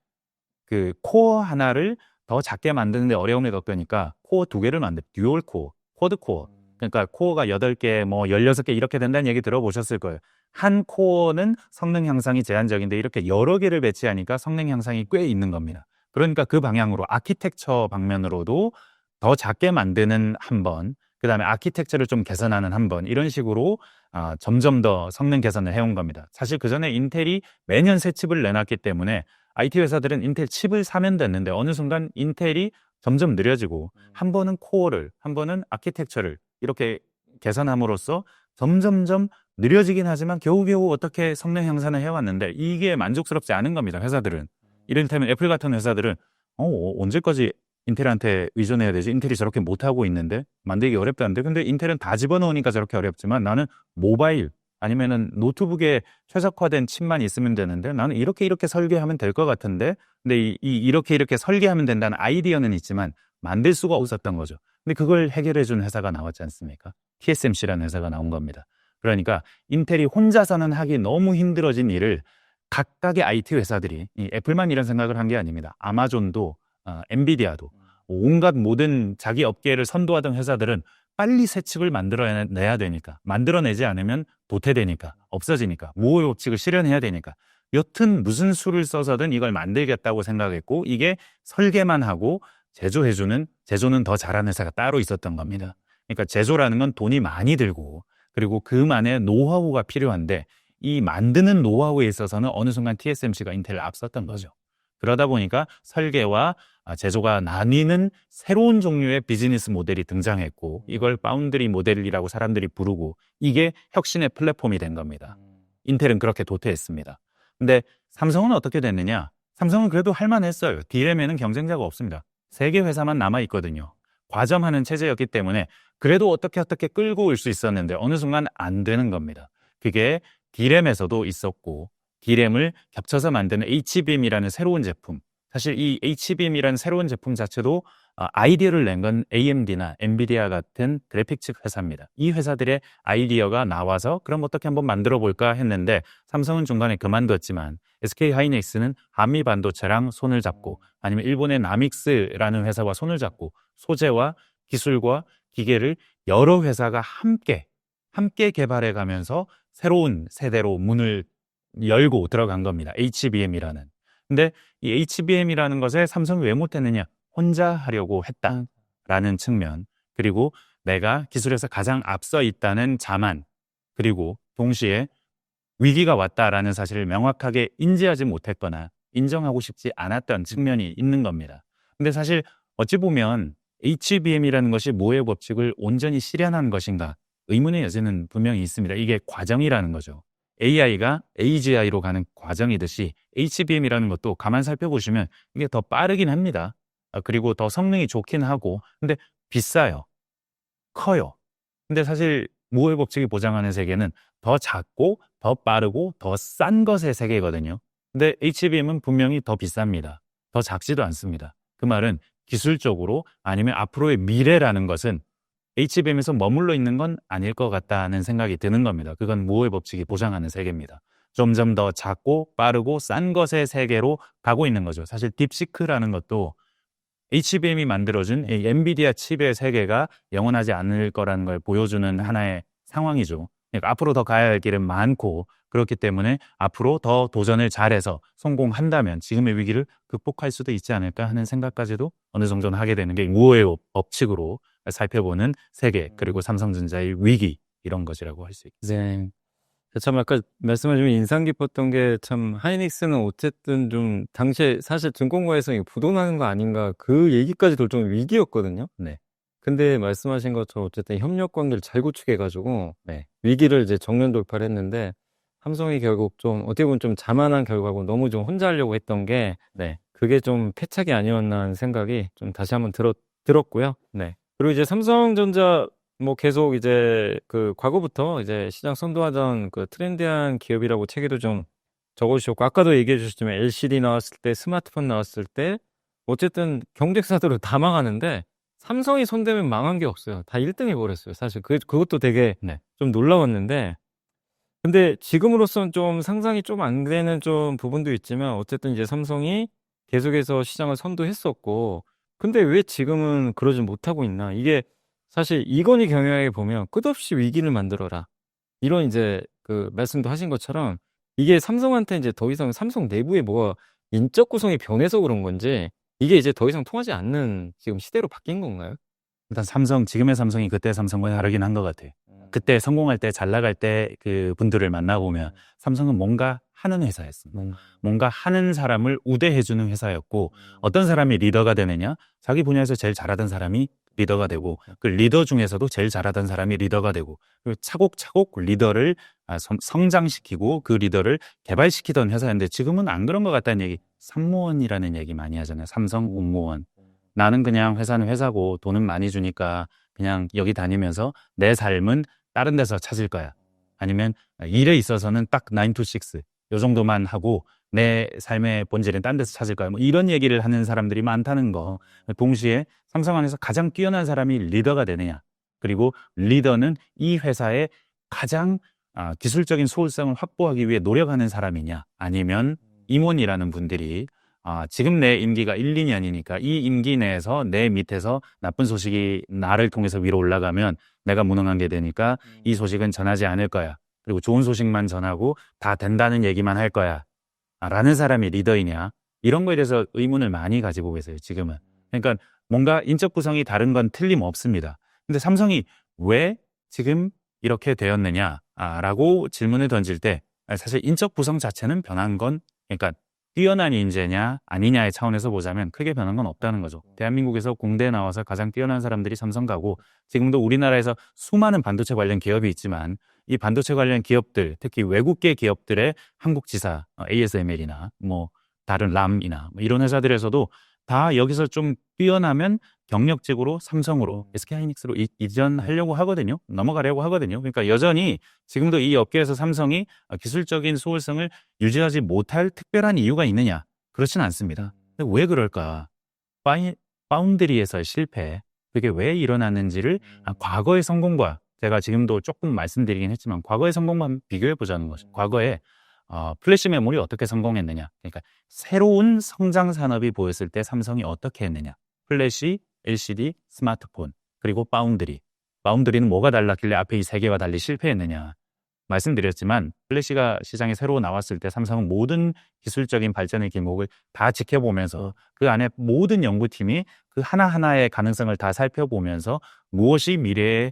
[SPEAKER 1] 그 코어 하나를 더 작게 만드는데 어려움을 겪으니까 코어 2개를 만들, 듀얼 코어, 쿼드 코어. 그러니까 코어가 8개, 16개 이렇게 된다는 얘기 들어보셨을 거예요. 한 코어는 성능 향상이 제한적인데 이렇게 여러 개를 배치하니까 성능 향상이 꽤 있는 겁니다. 그러니까 그 방향으로 아키텍처 방면으로도 더 작게 만드는 한 번, 그다음에 아키텍처를 좀 개선하는 한 번, 이런 식으로 점점 더 성능 개선을 해온 겁니다. 사실 그전에 인텔이 매년 새 칩을 내놨기 때문에 IT 회사들은 인텔 칩을 사면 됐는데 어느 순간 인텔이 점점 느려지고 한 번은 코어를, 한 번은 아키텍처를 이렇게 개선함으로써 점점점 느려지긴 하지만 겨우겨우 어떻게 성능 향상을 해왔는데 이게 만족스럽지 않은 겁니다. 회사들은. 이를테면 애플 같은 회사들은 언제까지 인텔한테 의존해야 되지? 인텔이 저렇게 못하고 있는데 만들기 어렵다는데, 근데 인텔은 다 집어넣으니까 저렇게 어렵지만 나는 모바일 아니면은 노트북에 최적화된 칩만 있으면 되는데 나는 이렇게 설계하면 될 것 같은데, 근데 이렇게 설계하면 된다는 아이디어는 있지만 만들 수가 없었던 거죠. 근데 그걸 해결해 준 회사가 나왔지 않습니까? TSMC라는 회사가 나온 겁니다. 그러니까 인텔이 혼자서는 하기 너무 힘들어진 일을 각각의 IT 회사들이, 이 애플만 이런 생각을 한 게 아닙니다. 아마존도 엔비디아도 온갖 모든 자기 업계를 선도하던 회사들은 빨리 새 칩을 만들어내야 되니까, 만들어내지 않으면 도태되니까, 없어지니까, 무호의 법칙을 실현해야 되니까 여튼 무슨 수를 써서든 이걸 만들겠다고 생각했고, 이게 설계만 하고 제조는 더 잘하는 회사가 따로 있었던 겁니다. 그러니까 제조라는 건 돈이 많이 들고 그리고 그만의 노하우가 필요한데 이 만드는 노하우에 있어서는 어느 순간 TSMC가 인텔을 앞섰던 거죠. 그러다 보니까 설계와 제조가 나뉘는 새로운 종류의 비즈니스 모델이 등장했고, 이걸 파운드리 모델이라고 사람들이 부르고, 이게 혁신의 플랫폼이 된 겁니다. 인텔은 그렇게 도태했습니다. 근데 삼성은 어떻게 됐느냐? 삼성은 그래도 할만했어요. D램에는 경쟁자가 없습니다. 3개 회사만 남아있거든요. 과점하는 체제였기 때문에 그래도 어떻게 끌고 올 수 있었는데 어느 순간 안 되는 겁니다. 그게 D램에서도 있었고, D램을 겹쳐서 만드는 HBM이라는 새로운 제품, 사실 이 HBM이라는 새로운 제품 자체도 아이디어를 낸 건 AMD나 엔비디아 같은 그래픽칩 회사입니다. 이 회사들의 아이디어가 나와서 그럼 어떻게 한번 만들어 볼까 했는데 삼성은 중간에 그만뒀지만 SK하이닉스는 한미반도체랑 손을 잡고, 아니면 일본의 나믹스라는 회사와 손을 잡고 소재와 기술과 기계를 여러 회사가 함께 개발해 가면서 새로운 세대로 문을 열고 들어간 겁니다. HBM이라는. 근데 이 HBM이라는 것에 삼성이 왜 못했느냐? 혼자 하려고 했다라는 측면, 그리고 내가 기술에서 가장 앞서 있다는 자만, 그리고 동시에 위기가 왔다라는 사실을 명확하게 인지하지 못했거나 인정하고 싶지 않았던 측면이 있는 겁니다. 근데 사실 어찌 보면 HBM이라는 것이 모의 법칙을 온전히 실현한 것인가 의문의 여지는 분명히 있습니다. 이게 과정이라는 거죠. AI가 AGI로 가는 과정이듯이 HBM이라는 것도 가만 살펴보시면 이게 더 빠르긴 합니다. 그리고 더 성능이 좋긴 하고, 근데 비싸요. 커요. 근데 사실 모의 법칙이 보장하는 세계는 더 작고 더 빠르고 더 싼 것의 세계거든요. 근데 HBM은 분명히 더 비쌉니다. 더 작지도 않습니다. 그 말은 기술적으로 아니면 앞으로의 미래라는 것은 HBM에서 머물러 있는 건 아닐 것 같다는 생각이 드는 겁니다. 그건 모의 법칙이 보장하는 세계입니다. 점점 더 작고 빠르고 싼 것의 세계로 가고 있는 거죠. 사실 딥시크라는 것도 HBM이 만들어준 이 엔비디아 칩의 세계가 영원하지 않을 거라는 걸 보여주는 하나의 상황이죠. 그러니까 앞으로 더 가야 할 길은 많고, 그렇기 때문에 앞으로 더 도전을 잘해서 성공한다면 지금의 위기를 극복할 수도 있지 않을까 하는 생각까지도 어느 정도는 하게 되는 게 우호의 법칙으로 살펴보는 세계, 그리고 삼성전자의 위기, 이런 것이라고 할 수 있겠습니다.
[SPEAKER 2] 네. 참 아까 말씀을 좀 인상 깊었던 게, 참 하이닉스는 어쨌든 좀 당시에 사실 증권가에서 이거 부도나는 거 아닌가 그 얘기까지도 좀 위기였거든요.
[SPEAKER 1] 네.
[SPEAKER 2] 근데 말씀하신 것처럼 어쨌든 협력 관계를 잘 구축해가지고
[SPEAKER 1] 네.
[SPEAKER 2] 위기를 이제 정면 돌파를 했는데, 삼성이 결국 좀 어떻게 보면 좀 자만한 결과고 너무 좀 혼자 하려고 했던 게,
[SPEAKER 1] 네.
[SPEAKER 2] 그게 좀 패착이 아니었나 하는 생각이 좀 다시 한번 들었고요.
[SPEAKER 1] 네.
[SPEAKER 2] 그리고 이제 삼성전자 뭐 계속 이제 그 과거부터 이제 시장 선도하던 그 트렌디한 기업이라고 책에도 좀 적어주셨고, 아까도 얘기해 주셨지만 LCD 나왔을 때, 스마트폰 나왔을 때 어쨌든 경쟁사들은 다 망하는데 삼성이 손대면 망한 게 없어요. 다 1등 해버렸어요. 사실 그것도 되게
[SPEAKER 1] 네.
[SPEAKER 2] 좀 놀라웠는데, 근데 지금으로서는 좀 상상이 좀 안 되는 좀 부분도 있지만 어쨌든 이제 삼성이 계속해서 시장을 선도했었고, 근데 왜 지금은 그러지 못하고 있나? 이게 사실 이건희 경영에 보면 끝없이 위기를 만들어라, 이런 이제 그 말씀도 하신 것처럼 이게 삼성한테 이제 더 이상 삼성 내부에 뭐가 인적 구성이 변해서 그런 건지 이게 이제 더 이상 통하지 않는 지금 시대로 바뀐 건가요?
[SPEAKER 1] 일단 지금의 삼성이 그때 삼성과 다르긴 한 것 같아요. 그때 성공할 때, 잘 나갈 때 그 분들을 만나보면 삼성은 뭔가 하는 회사였습니다. 뭔가 하는 사람을 우대해주는 회사였고, 어떤 사람이 리더가 되느냐? 자기 분야에서 제일 잘하던 사람이 리더가 되고, 그 리더 중에서도 제일 잘하던 사람이 리더가 되고, 그리고 차곡차곡 리더를 성장시키고 그 리더를 개발시키던 회사였는데, 지금은 안 그런 것 같다는 얘기, 삼무원이라는 얘기 많이 하잖아요. 삼성 공무원. 나는 그냥 회사는 회사고 돈은 많이 주니까 그냥 여기 다니면서 내 삶은 다른 데서 찾을 거야. 아니면 일에 있어서는 딱 9 to 6, 요 정도만 하고 내 삶의 본질은 딴 데서 찾을 거야. 뭐 이런 얘기를 하는 사람들이 많다는 거. 동시에 삼성 안에서 가장 뛰어난 사람이 리더가 되느냐. 그리고 리더는 이 회사의 가장 기술적인 소홀성을 확보하기 위해 노력하는 사람이냐. 아니면 임원이라는 분들이 지금 내 임기가 1, 2년이니까 이 임기 내에서 내 밑에서 나쁜 소식이 나를 통해서 위로 올라가면 내가 무능한 게 되니까 이 소식은 전하지 않을 거야. 그리고 좋은 소식만 전하고 다 된다는 얘기만 할 거야. 라는 사람이 리더이냐. 이런 거에 대해서 의문을 많이 가지고 계세요, 지금은. 그러니까 뭔가 인적 구성이 다른 건 틀림없습니다. 근데 삼성이 왜 지금 이렇게 되었느냐? 라고 질문을 던질 때 사실 인적 구성 자체는 변한 건 그러니까 뛰어난 인재냐 아니냐의 차원에서 보자면 크게 변한 건 없다는 거죠. 대한민국에서 공대에 나와서 가장 뛰어난 사람들이 삼성가고 지금도 우리나라에서 수많은 반도체 관련 기업이 있지만 이 반도체 관련 기업들, 특히 외국계 기업들의 한국 지사, ASML이나 뭐 다른 람이나 뭐 이런 회사들에서도 다 여기서 좀 뛰어나면 경력직으로 삼성으로 SK하이닉스로 이전하려고 하거든요. 넘어가려고 하거든요. 그러니까 여전히 지금도 이 업계에서 삼성이 기술적인 소홀성을 유지하지 못할 특별한 이유가 있느냐? 그렇진 않습니다. 근데 왜 그럴까? 파운드리에서의 실패, 그게 왜 일어났는지를 과거의 성공과 제가 지금도 조금 말씀드리긴 했지만 과거의 성공만 비교해 보자는 거죠. 과거에 플래시 메모리 어떻게 성공했느냐? 그러니까 새로운 성장 산업이 보였을 때 삼성이 어떻게 했느냐? 플래시, LCD, 스마트폰, 그리고 바운드리는 뭐가 달랐길래 앞에 이 세 개와 달리 실패했느냐? 말씀드렸지만 플래시가 시장에 새로 나왔을 때 삼성은 모든 기술적인 발전의 길목을 다 지켜보면서 그 안에 모든 연구팀이 그 하나하나의 가능성을 다 살펴보면서 무엇이 미래에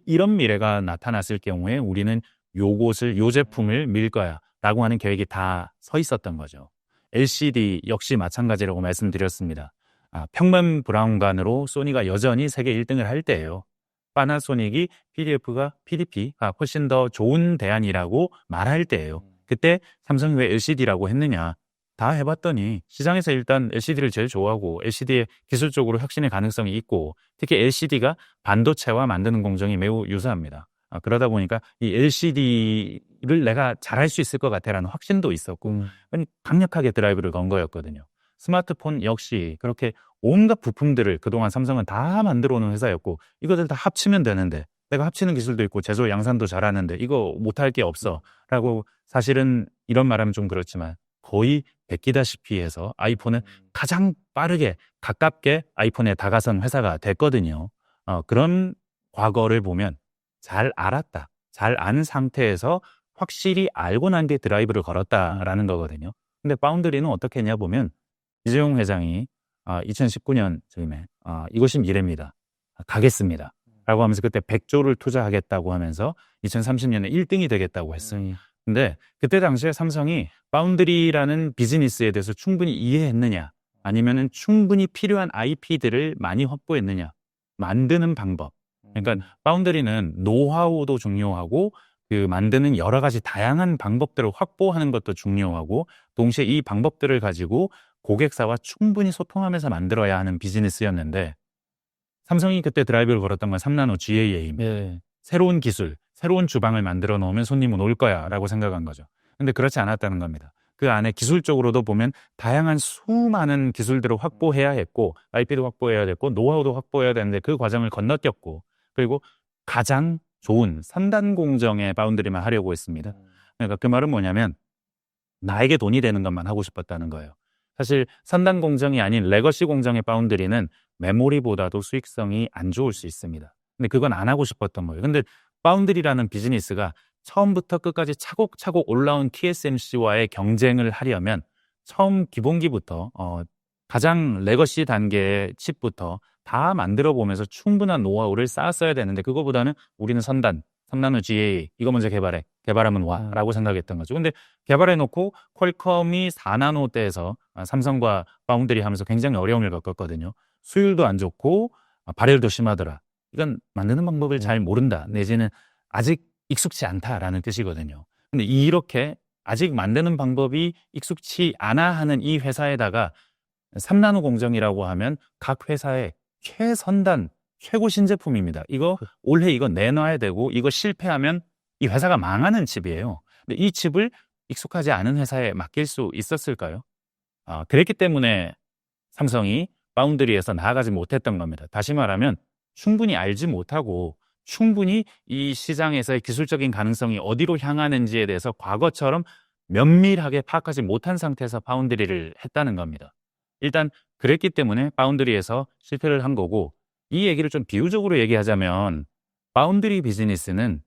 [SPEAKER 1] 이런 미래가 나타났을 경우에 우리는 요 제품을 밀 거야 라고 하는 계획이 다 서 있었던 거죠. LCD 역시 마찬가지라고 말씀드렸습니다. 평면 브라운관으로 소니가 여전히 세계 1등을 할 때예요. 파나소닉이 PDP가 훨씬 더 좋은 대안이라고 말할 때예요. 그때 삼성이 왜 LCD라고 했느냐? 다 해봤더니 시장에서 일단 LCD를 제일 좋아하고 LCD에 기술적으로 혁신의 가능성이 있고 특히 LCD가 반도체와 만드는 공정이 매우 유사합니다. 그러다 보니까 이 LCD를 내가 잘할 수 있을 것 같아라는 확신도 있었고 강력하게 드라이브를 건 거였거든요. 스마트폰 역시 그렇게 온갖 부품들을 그동안 삼성은 다 만들어 오는 회사였고 이것들 다 합치면 되는데 내가 합치는 기술도 있고 제조 양산도 잘하는데 이거 못할 게 없어 라고 사실은 이런 말하면 좀 그렇지만 거의 베끼다시피 해서 아이폰은 가장 빠르게 가깝게 아이폰에 다가선 회사가 됐거든요. 그런 과거를 보면 잘 알았다. 잘 아는 상태에서 확실히 알고 난 게 드라이브를 걸었다라는 거거든요. 근데 파운드리는 어떻게 했냐 보면 이재용 회장이 2019년 즈음에 이것이 미래입니다. 가겠습니다. 라고 하면서 그때 100조를 투자하겠다고 하면서 2030년에 1등이 되겠다고 했어요. 근데 그때 당시에 삼성이 파운드리라는 비즈니스에 대해서 충분히 이해했느냐 아니면은 충분히 필요한 IP들을 많이 확보했느냐 만드는 방법. 그러니까 파운드리는 노하우도 중요하고 그 만드는 여러 가지 다양한 방법들을 확보하는 것도 중요하고 동시에 이 방법들을 가지고 고객사와 충분히 소통하면서 만들어야 하는 비즈니스였는데 삼성이 그때 드라이브를 걸었던 건 3나노 GAA입니다. 새로운 기술, 새로운 주방을 만들어 놓으면 손님은 올 거야 라고 생각한 거죠. 근데 그렇지 않았다는 겁니다. 그 안에 기술적으로도 보면 다양한 수많은 기술들을 확보해야 했고 IP도 확보해야 됐고 노하우도 확보해야 되는데 그 과정을 건너뛰었고 그리고 가장 좋은 3단 공정의 바운드리만 하려고 했습니다. 그러니까 그 말은 뭐냐면 나에게 돈이 되는 것만 하고 싶었다는 거예요. 사실 3단 공정이 아닌 레거시 공정의 바운드리는 메모리보다도 수익성이 안 좋을 수 있습니다. 근데 그건 안 하고 싶었던 거예요. 근데 바운드리라는 비즈니스가 처음부터 끝까지 차곡차곡 올라온 TSMC와의 경쟁을 하려면 처음 기본기부터 가장 레거시 단계의 칩부터 다 만들어 보면서 충분한 노하우를 쌓았어야 되는데 그거보다는 우리는 선단, 3나노 GA 이거 먼저 개발하면 와라고 생각했던 거죠. 근데 개발해 놓고 퀄컴이 4나노대에서 삼성과 파운드리 하면서 굉장히 어려움을 겪었거든요. 수율도 안 좋고 발열도 심하더라. 이건 만드는 방법을 잘 모른다 내지는 아직 익숙치 않다라는 뜻이거든요. 근데 이렇게 아직 만드는 방법이 익숙치 않아 하는 이 회사에다가 3나노 공정이라고 하면 각 회사의 최선단, 최고 신제품입니다. 올해 이거 내놔야 되고 이거 실패하면 이 회사가 망하는 칩이에요. 근데 이 칩을 익숙하지 않은 회사에 맡길 수 있었을까요? 그랬기 때문에 삼성이 파운드리에서 나아가지 못했던 겁니다. 다시 말하면 충분히 알지 못하고 충분히 이 시장에서의 기술적인 가능성이 어디로 향하는지에 대해서 과거처럼 면밀하게 파악하지 못한 상태에서 파운드리를 했다는 겁니다. 일단 그랬기 때문에 파운드리에서 실패를 한 거고 이 얘기를 좀 비유적으로 얘기하자면 파운드리 비즈니스는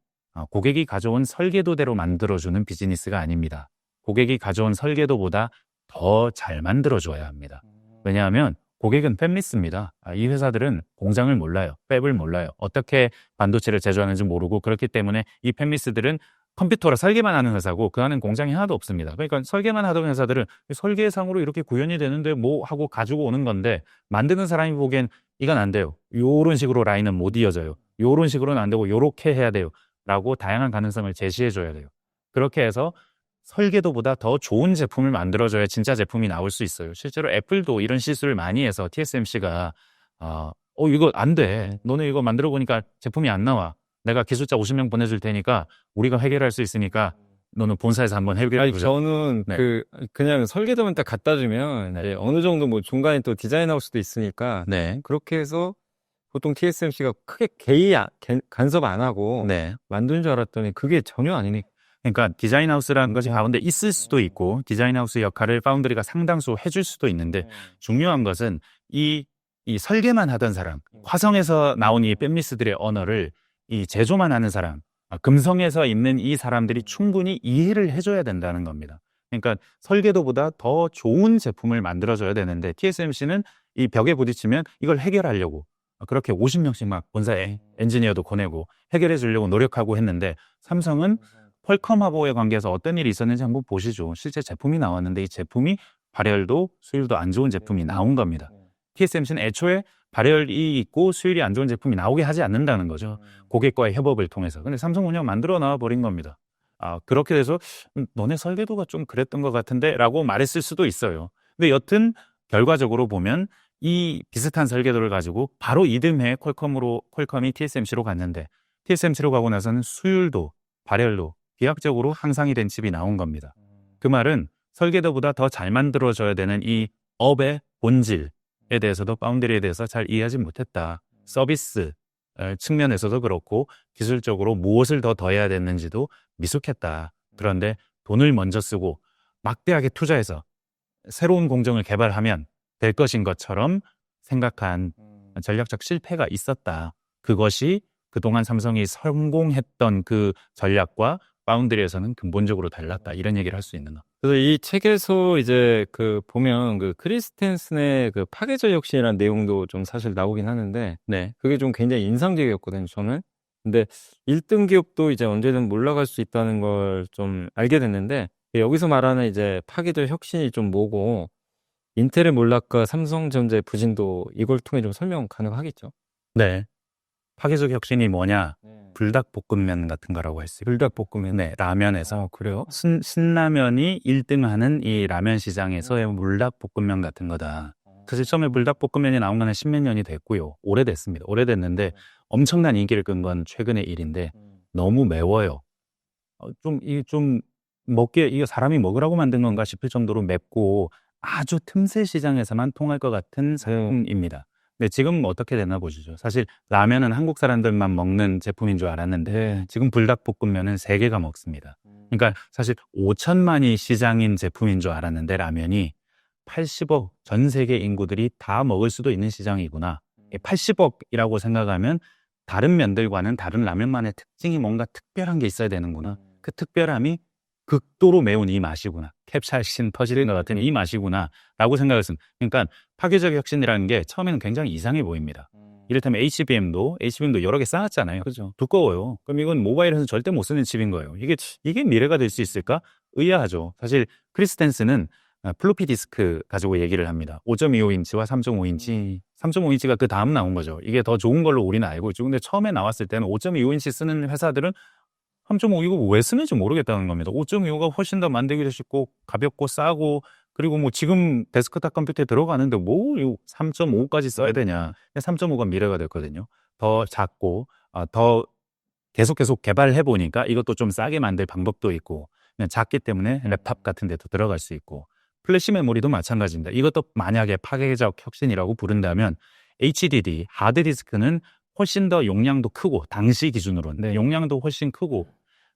[SPEAKER 1] 고객이 가져온 설계도대로 만들어주는 비즈니스가 아닙니다. 고객이 가져온 설계도보다 더 잘 만들어줘야 합니다. 왜냐하면 고객은 팹리스입니다. 이 회사들은 공장을 몰라요. 팹을 몰라요. 어떻게 반도체를 제조하는지 모르고 그렇기 때문에 이 팹리스들은 컴퓨터로 설계만 하는 회사고 그 안엔 공장이 하나도 없습니다. 그러니까 설계만 하던 회사들은 설계상으로 이렇게 구현이 되는데 뭐 하고 가지고 오는 건데 만드는 사람이 보기엔 이건 안 돼요. 요런 식으로 라인은 못 이어져요. 요런 식으로는 안 되고 요렇게 해야 돼요. 라고 다양한 가능성을 제시해 줘야 돼요. 그렇게 해서 설계도보다 더 좋은 제품을 만들어줘야 진짜 제품이 나올 수 있어요. 실제로 애플도 이런 실수를 많이 해서 TSMC가 이거 안 돼. 너네 이거 만들어 보니까 제품이 안 나와. 내가 기술자 50명 보내줄 테니까 우리가 해결할 수 있으니까 너는 본사에서 한번 해결해 보자.
[SPEAKER 2] 저는
[SPEAKER 1] 네.
[SPEAKER 2] 그냥 설계도만 딱 갖다 주면
[SPEAKER 1] 네.
[SPEAKER 2] 이제 어느 정도 뭐 중간에 또 디자인할 수도 있으니까
[SPEAKER 1] 네.
[SPEAKER 2] 그렇게 해서 보통 TSMC가 크게 간섭 안 하고
[SPEAKER 1] 네.
[SPEAKER 2] 만드는 줄 알았더니 그게 전혀 아니니까.
[SPEAKER 1] 그러니까 디자인 하우스라는 것이 가운데 있을 수도 있고 디자인 하우스 역할을 파운드리가 상당수 해줄 수도 있는데 중요한 것은 이 설계만 하던 사람, 화성에서 나온 이 팹리스들의 언어를 이 제조만 하는 사람, 금성에서 있는 이 사람들이 충분히 이해를 해줘야 된다는 겁니다. 그러니까 설계도보다 더 좋은 제품을 만들어줘야 되는데 TSMC는 이 벽에 부딪히면 이걸 해결하려고 그렇게 50명씩 막 본사에 엔지니어도 보내고 해결해 주려고 노력하고 했는데 삼성은 퀄컴하고의 관계에서 어떤 일이 있었는지 한번 보시죠. 실제 제품이 나왔는데 이 제품이 발열도 수율도 안 좋은 제품이 나온 겁니다. TSMC는 애초에 발열이 있고 수율이 안 좋은 제품이 나오게 하지 않는다는 거죠. 고객과의 협업을 통해서. 근데 삼성 그냥 만들어 나와 버린 겁니다. 그렇게 돼서 너네 설계도가 좀 그랬던 것 같은데 라고 말했을 수도 있어요. 근데 여튼 결과적으로 보면 이 비슷한 설계도를 가지고 바로 이듬해 퀄컴이 TSMC로 갔는데 TSMC로 가고 나서는 수율도 발열도 비약적으로 향상이 된 칩이 나온 겁니다. 그 말은 설계도보다 더 잘 만들어져야 되는 이 업의 본질에 대해서도 파운드리에 대해서 잘 이해하지 못했다. 서비스 측면에서도 그렇고 기술적으로 무엇을 더 더해야 됐는지도 미숙했다. 그런데 돈을 먼저 쓰고 막대하게 투자해서 새로운 공정을 개발하면 될 것인 것처럼 생각한 전략적 실패가 있었다. 그것이 그동안 삼성이 성공했던 그 전략과 파운드리에서는 근본적으로 달랐다. 이런 얘기를 할 수 있는 거.
[SPEAKER 2] 그래서 이 책에서 이제 보면 크리스텐슨의 파괴적 혁신이라는 내용도 좀 사실 나오긴 하는데
[SPEAKER 1] 네.
[SPEAKER 2] 그게 좀 굉장히 인상적이었거든요, 저는. 근데 1등 기업도 이제 언제든 몰락할 수 있다는 걸 좀 알게 됐는데 여기서 말하는 이제 파괴적 혁신이 좀 뭐고 인텔의 몰락과 삼성전자의 부진도 이걸 통해 좀 설명 가능하겠죠?
[SPEAKER 1] 네. 파괴적 혁신이 뭐냐? 불닭볶음면 같은 거라고 했어요.
[SPEAKER 2] 불닭볶음면.
[SPEAKER 1] 네, 라면에서.
[SPEAKER 2] 그래요?
[SPEAKER 1] 신라면이 1등하는 이 라면 시장에서의 불닭볶음면 같은 거다. 사실 처음에 불닭볶음면이 나온 건 10몇 년이 됐고요. 오래됐습니다. 오래됐는데 엄청난 인기를 끈 건 최근의 일인데 너무 매워요. 이게 사람이 먹으라고 만든 건가 싶을 정도로 맵고 아주 틈새 시장에서만 통할 것 같은 제품입니다. 근데 지금 어떻게 되나 보시죠. 사실 라면은 한국 사람들만 먹는 제품인 줄 알았는데 지금 불닭볶음면은 세계가 먹습니다. 그러니까 사실 5천만이 시장인 제품인 줄 알았는데 라면이 80억 전 세계 인구들이 다 먹을 수도 있는 시장이구나. 80억이라고 생각하면 다른 면들과는 다른 라면만의 특징이 뭔가 특별한 게 있어야 되는구나. 그 특별함이 극도로 매운 이 맛이구나. 캡사이신 퍼지는 것 같은 이 맛이구나. 라고 생각했습니다. 그러니까 파괴적 혁신이라는 게 처음에는 굉장히 이상해 보입니다. 이를테면 HBM도 여러 개 쌓았잖아요. 그죠? 두꺼워요. 그럼 이건 모바일에서는 절대 못 쓰는 칩인 거예요. 이게 미래가 될 수 있을까? 의아하죠. 사실 크리스텐스는 플로피 디스크 가지고 얘기를 합니다. 5.25인치와 3.5인치. 3.5인치가 그 다음 나온 거죠. 이게 더 좋은 걸로 우리는 알고 있죠. 근데 처음에 나왔을 때는 5.25인치 쓰는 회사들은 3.5 이거 왜 쓰는지 모르겠다는 겁니다. 5.25가 훨씬 더 만들기도 쉽고 가볍고 싸고 그리고 뭐 지금 데스크탑 컴퓨터에 들어가는데 뭐 3.5까지 써야 되냐. 3.5가 미래가 됐거든요. 더 작고 더 계속 개발해 보니까 이것도 좀 싸게 만들 방법도 있고 그냥 작기 때문에 랩탑 같은 데도 들어갈 수 있고 플래시 메모리도 마찬가지입니다. 이것도 만약에 파괴적 혁신이라고 부른다면 HDD, 하드디스크는 훨씬 더 용량도 크고 당시 기준으로는 용량도 훨씬 크고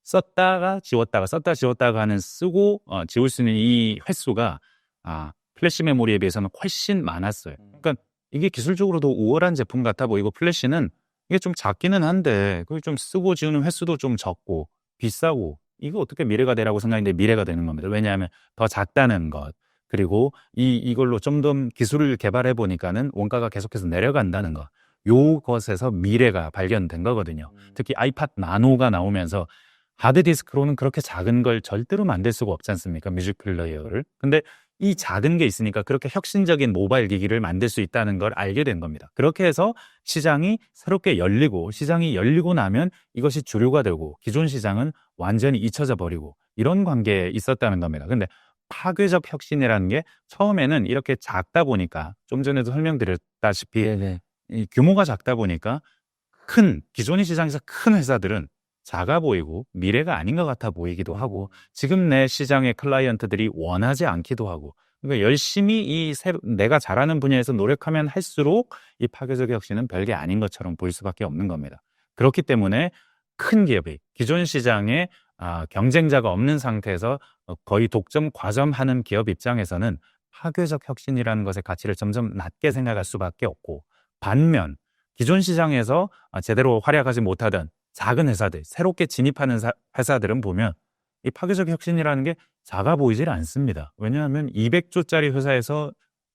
[SPEAKER 1] 썼다가 지웠다가 하는 쓰고 지울 수 있는 이 횟수가 플래시 메모리에 비해서는 훨씬 많았어요. 그러니까 이게 기술적으로도 우월한 제품 같아 보이고 플래시는 이게 좀 작기는 한데 그걸 좀 쓰고 지우는 횟수도 좀 적고 비싸고 이거 어떻게 미래가 되라고 생각했는데 미래가 되는 겁니다. 왜냐하면 더 작다는 것 그리고 이걸로 좀 더 기술을 개발해 보니까는 원가가 계속해서 내려간다는 것 요것에서 미래가 발견된 거거든요. 특히 아이팟 나노가 나오면서 하드디스크로는 그렇게 작은 걸 절대로 만들 수가 없지 않습니까? 뮤직 플레이어를. 근데 이 작은 게 있으니까 그렇게 혁신적인 모바일 기기를 만들 수 있다는 걸 알게 된 겁니다. 그렇게 해서 시장이 새롭게 열리고 시장이 열리고 나면 이것이 주류가 되고 기존 시장은 완전히 잊혀져 버리고 이런 관계에 있었다는 겁니다. 근데 파괴적 혁신이라는 게 처음에는 이렇게 작다 보니까 좀 전에도 설명드렸다시피
[SPEAKER 2] 네네.
[SPEAKER 1] 이 규모가 작다 보니까 기존의 시장에서 큰 회사들은 작아 보이고 미래가 아닌 것 같아 보이기도 하고 지금 내 시장의 클라이언트들이 원하지 않기도 하고 그러니까 열심히 내가 잘하는 분야에서 노력하면 할수록 이 파괴적 혁신은 별게 아닌 것처럼 보일 수밖에 없는 겁니다. 그렇기 때문에 큰 기업이 기존 시장에 경쟁자가 없는 상태에서 거의 독점 과점하는 기업 입장에서는 파괴적 혁신이라는 것의 가치를 점점 낮게 생각할 수밖에 없고 반면 기존 시장에서 제대로 활약하지 못하던 작은 회사들, 새롭게 진입하는 회사들은 보면 이 파괴적 혁신이라는 게 작아 보이질 않습니다. 왜냐하면 200조짜리 회사에서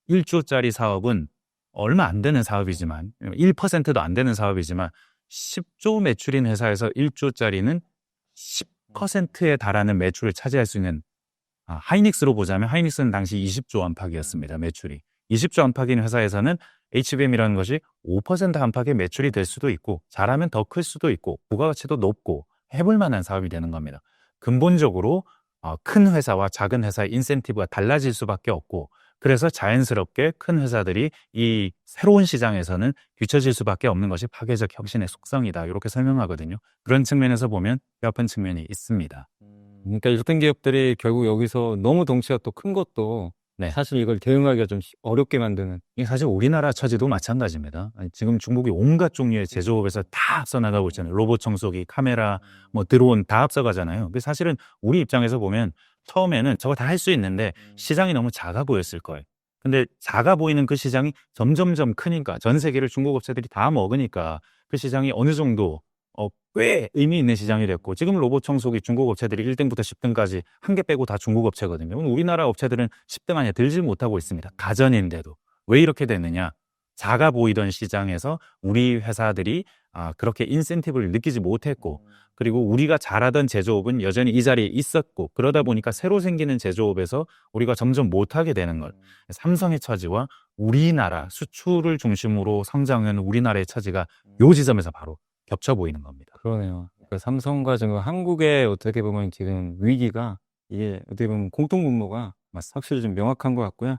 [SPEAKER 1] 1조짜리 사업은 얼마 안 되는 사업이지만 1%도 안 되는 사업이지만 10조 매출인 회사에서 1조짜리는 10%에 달하는 매출을 차지할 수 있는 하이닉스로 보자면 하이닉스는 당시 20조 안팎이었습니다. 매출이. 20조 안팎인 회사에서는 HBM이라는 것이 5% 안팎의 매출이 될 수도 있고 잘하면 더 클 수도 있고 부가가치도 높고 해볼 만한 사업이 되는 겁니다. 근본적으로 큰 회사와 작은 회사의 인센티브가 달라질 수밖에 없고 그래서 자연스럽게 큰 회사들이 이 새로운 시장에서는 뒤처질 수밖에 없는 것이 파괴적 혁신의 속성이다. 이렇게 설명하거든요. 그런 측면에서 보면 뼈아픈 측면이 있습니다.
[SPEAKER 2] 그러니까 일등 기업들이 결국 여기서 너무 덩치가 또 큰 것도 사실 이걸 대응하기가 좀 어렵게 만드는.
[SPEAKER 1] 이게 사실 우리나라 처지도 마찬가지입니다. 지금 중국이 온갖 종류의 제조업에서 다 앞서 나가고 있잖아요. 로봇 청소기, 카메라, 뭐 드론 다 앞서가잖아요. 근데 사실은 우리 입장에서 보면 처음에는 저거 다 할 수 있는데 시장이 너무 작아 보였을 거예요. 근데 작아 보이는 그 시장이 점점점 크니까 전 세계를 중국 업체들이 다 먹으니까 그 시장이 어느 정도 꽤 의미 있는 시장이 됐고 지금 로봇 청소기 중국 업체들이 1등부터 10등까지 한 개 빼고 다 중국 업체거든요. 우리나라 업체들은 10등 안에 들지 못하고 있습니다. 가전인데도. 왜 이렇게 됐느냐? 작아 보이던 시장에서 우리 회사들이 그렇게 인센티브를 느끼지 못했고 그리고 우리가 잘하던 제조업은 여전히 이 자리에 있었고 그러다 보니까 새로 생기는 제조업에서 우리가 점점 못하게 되는 걸 삼성의 처지와 우리나라 수출을 중심으로 성장하는 우리나라의 처지가 요 지점에서 바로 겹쳐 보이는 겁니다.
[SPEAKER 2] 그러네요. 그러니까 삼성과 지금 한국의 어떻게 보면 지금 위기가 이게 어떻게 보면 공통분모가 확실히 좀 명확한 것 같고요.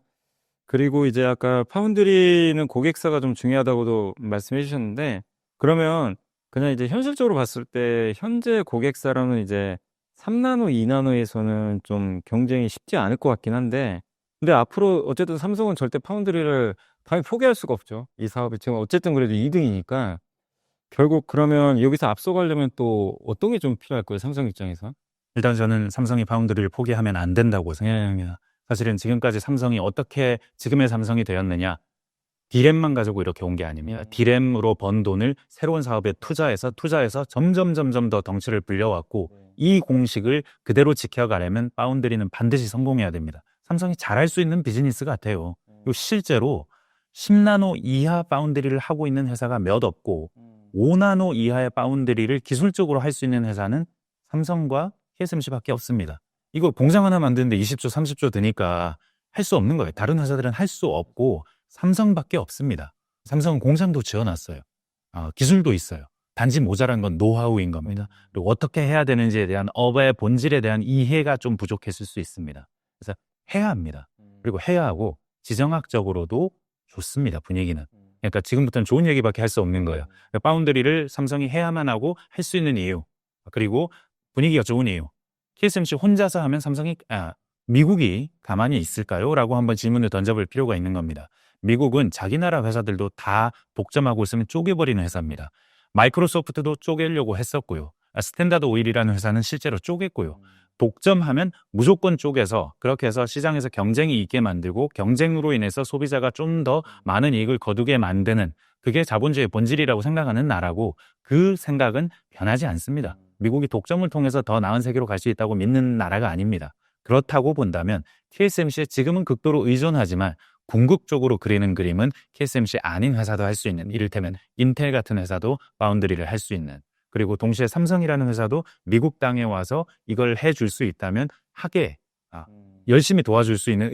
[SPEAKER 2] 그리고 이제 아까 파운드리는 고객사가 좀 중요하다고도 말씀해 주셨는데 그러면 그냥 이제 현실적으로 봤을 때 현재 고객사로는 이제 3나노, 2나노에서는 좀 경쟁이 쉽지 않을 것 같긴 한데 근데 앞으로 어쨌든 삼성은 절대 파운드리를 당연히 포기할 수가 없죠. 이 사업이 지금 어쨌든 그래도 2등이니까 결국 그러면 여기서 앞서가려면 또 어떤 게 좀 필요할 거예요, 삼성 입장에서?
[SPEAKER 1] 일단 저는 삼성이 파운드리를 포기하면 안 된다고 생각합니다. 사실은 지금까지 삼성이 어떻게 지금의 삼성이 되었느냐? 디램만 가지고 이렇게 온 게 아닙니다. 디램으로 번 돈을 새로운 사업에 투자해서 점점 더 덩치를 불려왔고 이 공식을 그대로 지켜가려면 파운드리는 반드시 성공해야 됩니다. 삼성이 잘할 수 있는 비즈니스 같아요. 그리고 실제로 10나노 이하 파운드리를 하고 있는 회사가 몇 없고 5나노 이하의 파운드리를 기술적으로 할 수 있는 회사는 삼성과 TSMC밖에 없습니다. 이거 공장 하나 만드는데 20조, 30조 드니까 할 수 없는 거예요. 다른 회사들은 할 수 없고 삼성밖에 없습니다. 삼성은 공장도 지어놨어요. 기술도 있어요. 단지 모자란 건 노하우인 겁니다. 그리고 어떻게 해야 되는지에 대한 업의 본질에 대한 이해가 좀 부족했을 수 있습니다. 그래서 해야 합니다. 그리고 해야 하고 지정학적으로도 좋습니다. 분위기는. 그러니까 지금부터는 좋은 얘기밖에 할 수 없는 거예요. 그러니까 파운드리를 삼성이 해야만 하고 할 수 있는 이유, 그리고 분위기가 좋은 이유. TSMC 혼자서 하면 미국이 가만히 있을까요? 라고 한번 질문을 던져볼 필요가 있는 겁니다. 미국은 자기 나라 회사들도 다 독점하고 있으면 쪼개버리는 회사입니다. 마이크로소프트도 쪼개려고 했었고요. 스탠다드 오일이라는 회사는 실제로 쪼갰고요. 독점하면 무조건 쪼개서 그렇게 해서 시장에서 경쟁이 있게 만들고 경쟁으로 인해서 소비자가 좀 더 많은 이익을 거두게 만드는, 그게 자본주의의 본질이라고 생각하는 나라고, 그 생각은 변하지 않습니다. 미국이 독점을 통해서 더 나은 세계로 갈 수 있다고 믿는 나라가 아닙니다. 그렇다고 본다면 TSMC에 지금은 극도로 의존하지만 궁극적으로 그리는 그림은 TSMC 아닌 회사도 할 수 있는, 이를테면 인텔 같은 회사도 바운드리를 할 수 있는, 그리고 동시에 삼성이라는 회사도 미국 땅에 와서 이걸 해줄 수 있다면 하게 열심히 도와줄 수 있는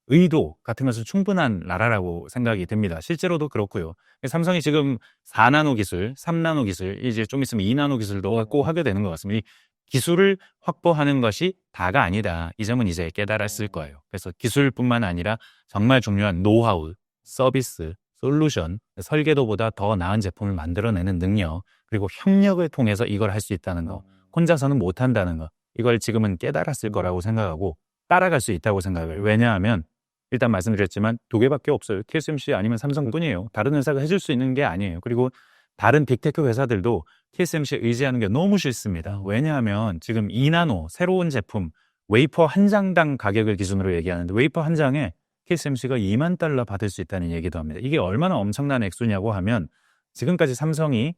[SPEAKER 1] 의도 같은 것은 충분한 나라라고 생각이 듭니다. 실제로도 그렇고요. 삼성이 지금 4나노 기술, 3나노 기술, 이제 좀 있으면 2나노 기술도 꼭 하게 되는 것 같습니다. 이 기술을 확보하는 것이 다가 아니다. 이 점은 이제 깨달았을 거예요. 그래서 기술뿐만 아니라 정말 중요한 노하우, 서비스, 솔루션, 설계도보다 더 나은 제품을 만들어내는 능력, 그리고 협력을 통해서 이걸 할 수 있다는 거, 혼자서는 못한다는 거, 이걸 지금은 깨달았을 거라고 생각하고 따라갈 수 있다고 생각해요. 왜냐하면 일단 말씀드렸지만 두 개밖에 없어요. TSMC 아니면 삼성뿐이에요. 다른 회사가 해줄 수 있는 게 아니에요. 그리고 다른 빅테크 회사들도 TSMC에 의지하는 게 너무 싫습니다. 왜냐하면 지금 2나노 새로운 제품 웨이퍼 한 장당 가격을 기준으로 얘기하는데 웨이퍼 한 장에 TSMC가 $20,000 받을 수 있다는 얘기도 합니다. 이게 얼마나 엄청난 액수냐고 하면 지금까지 삼성이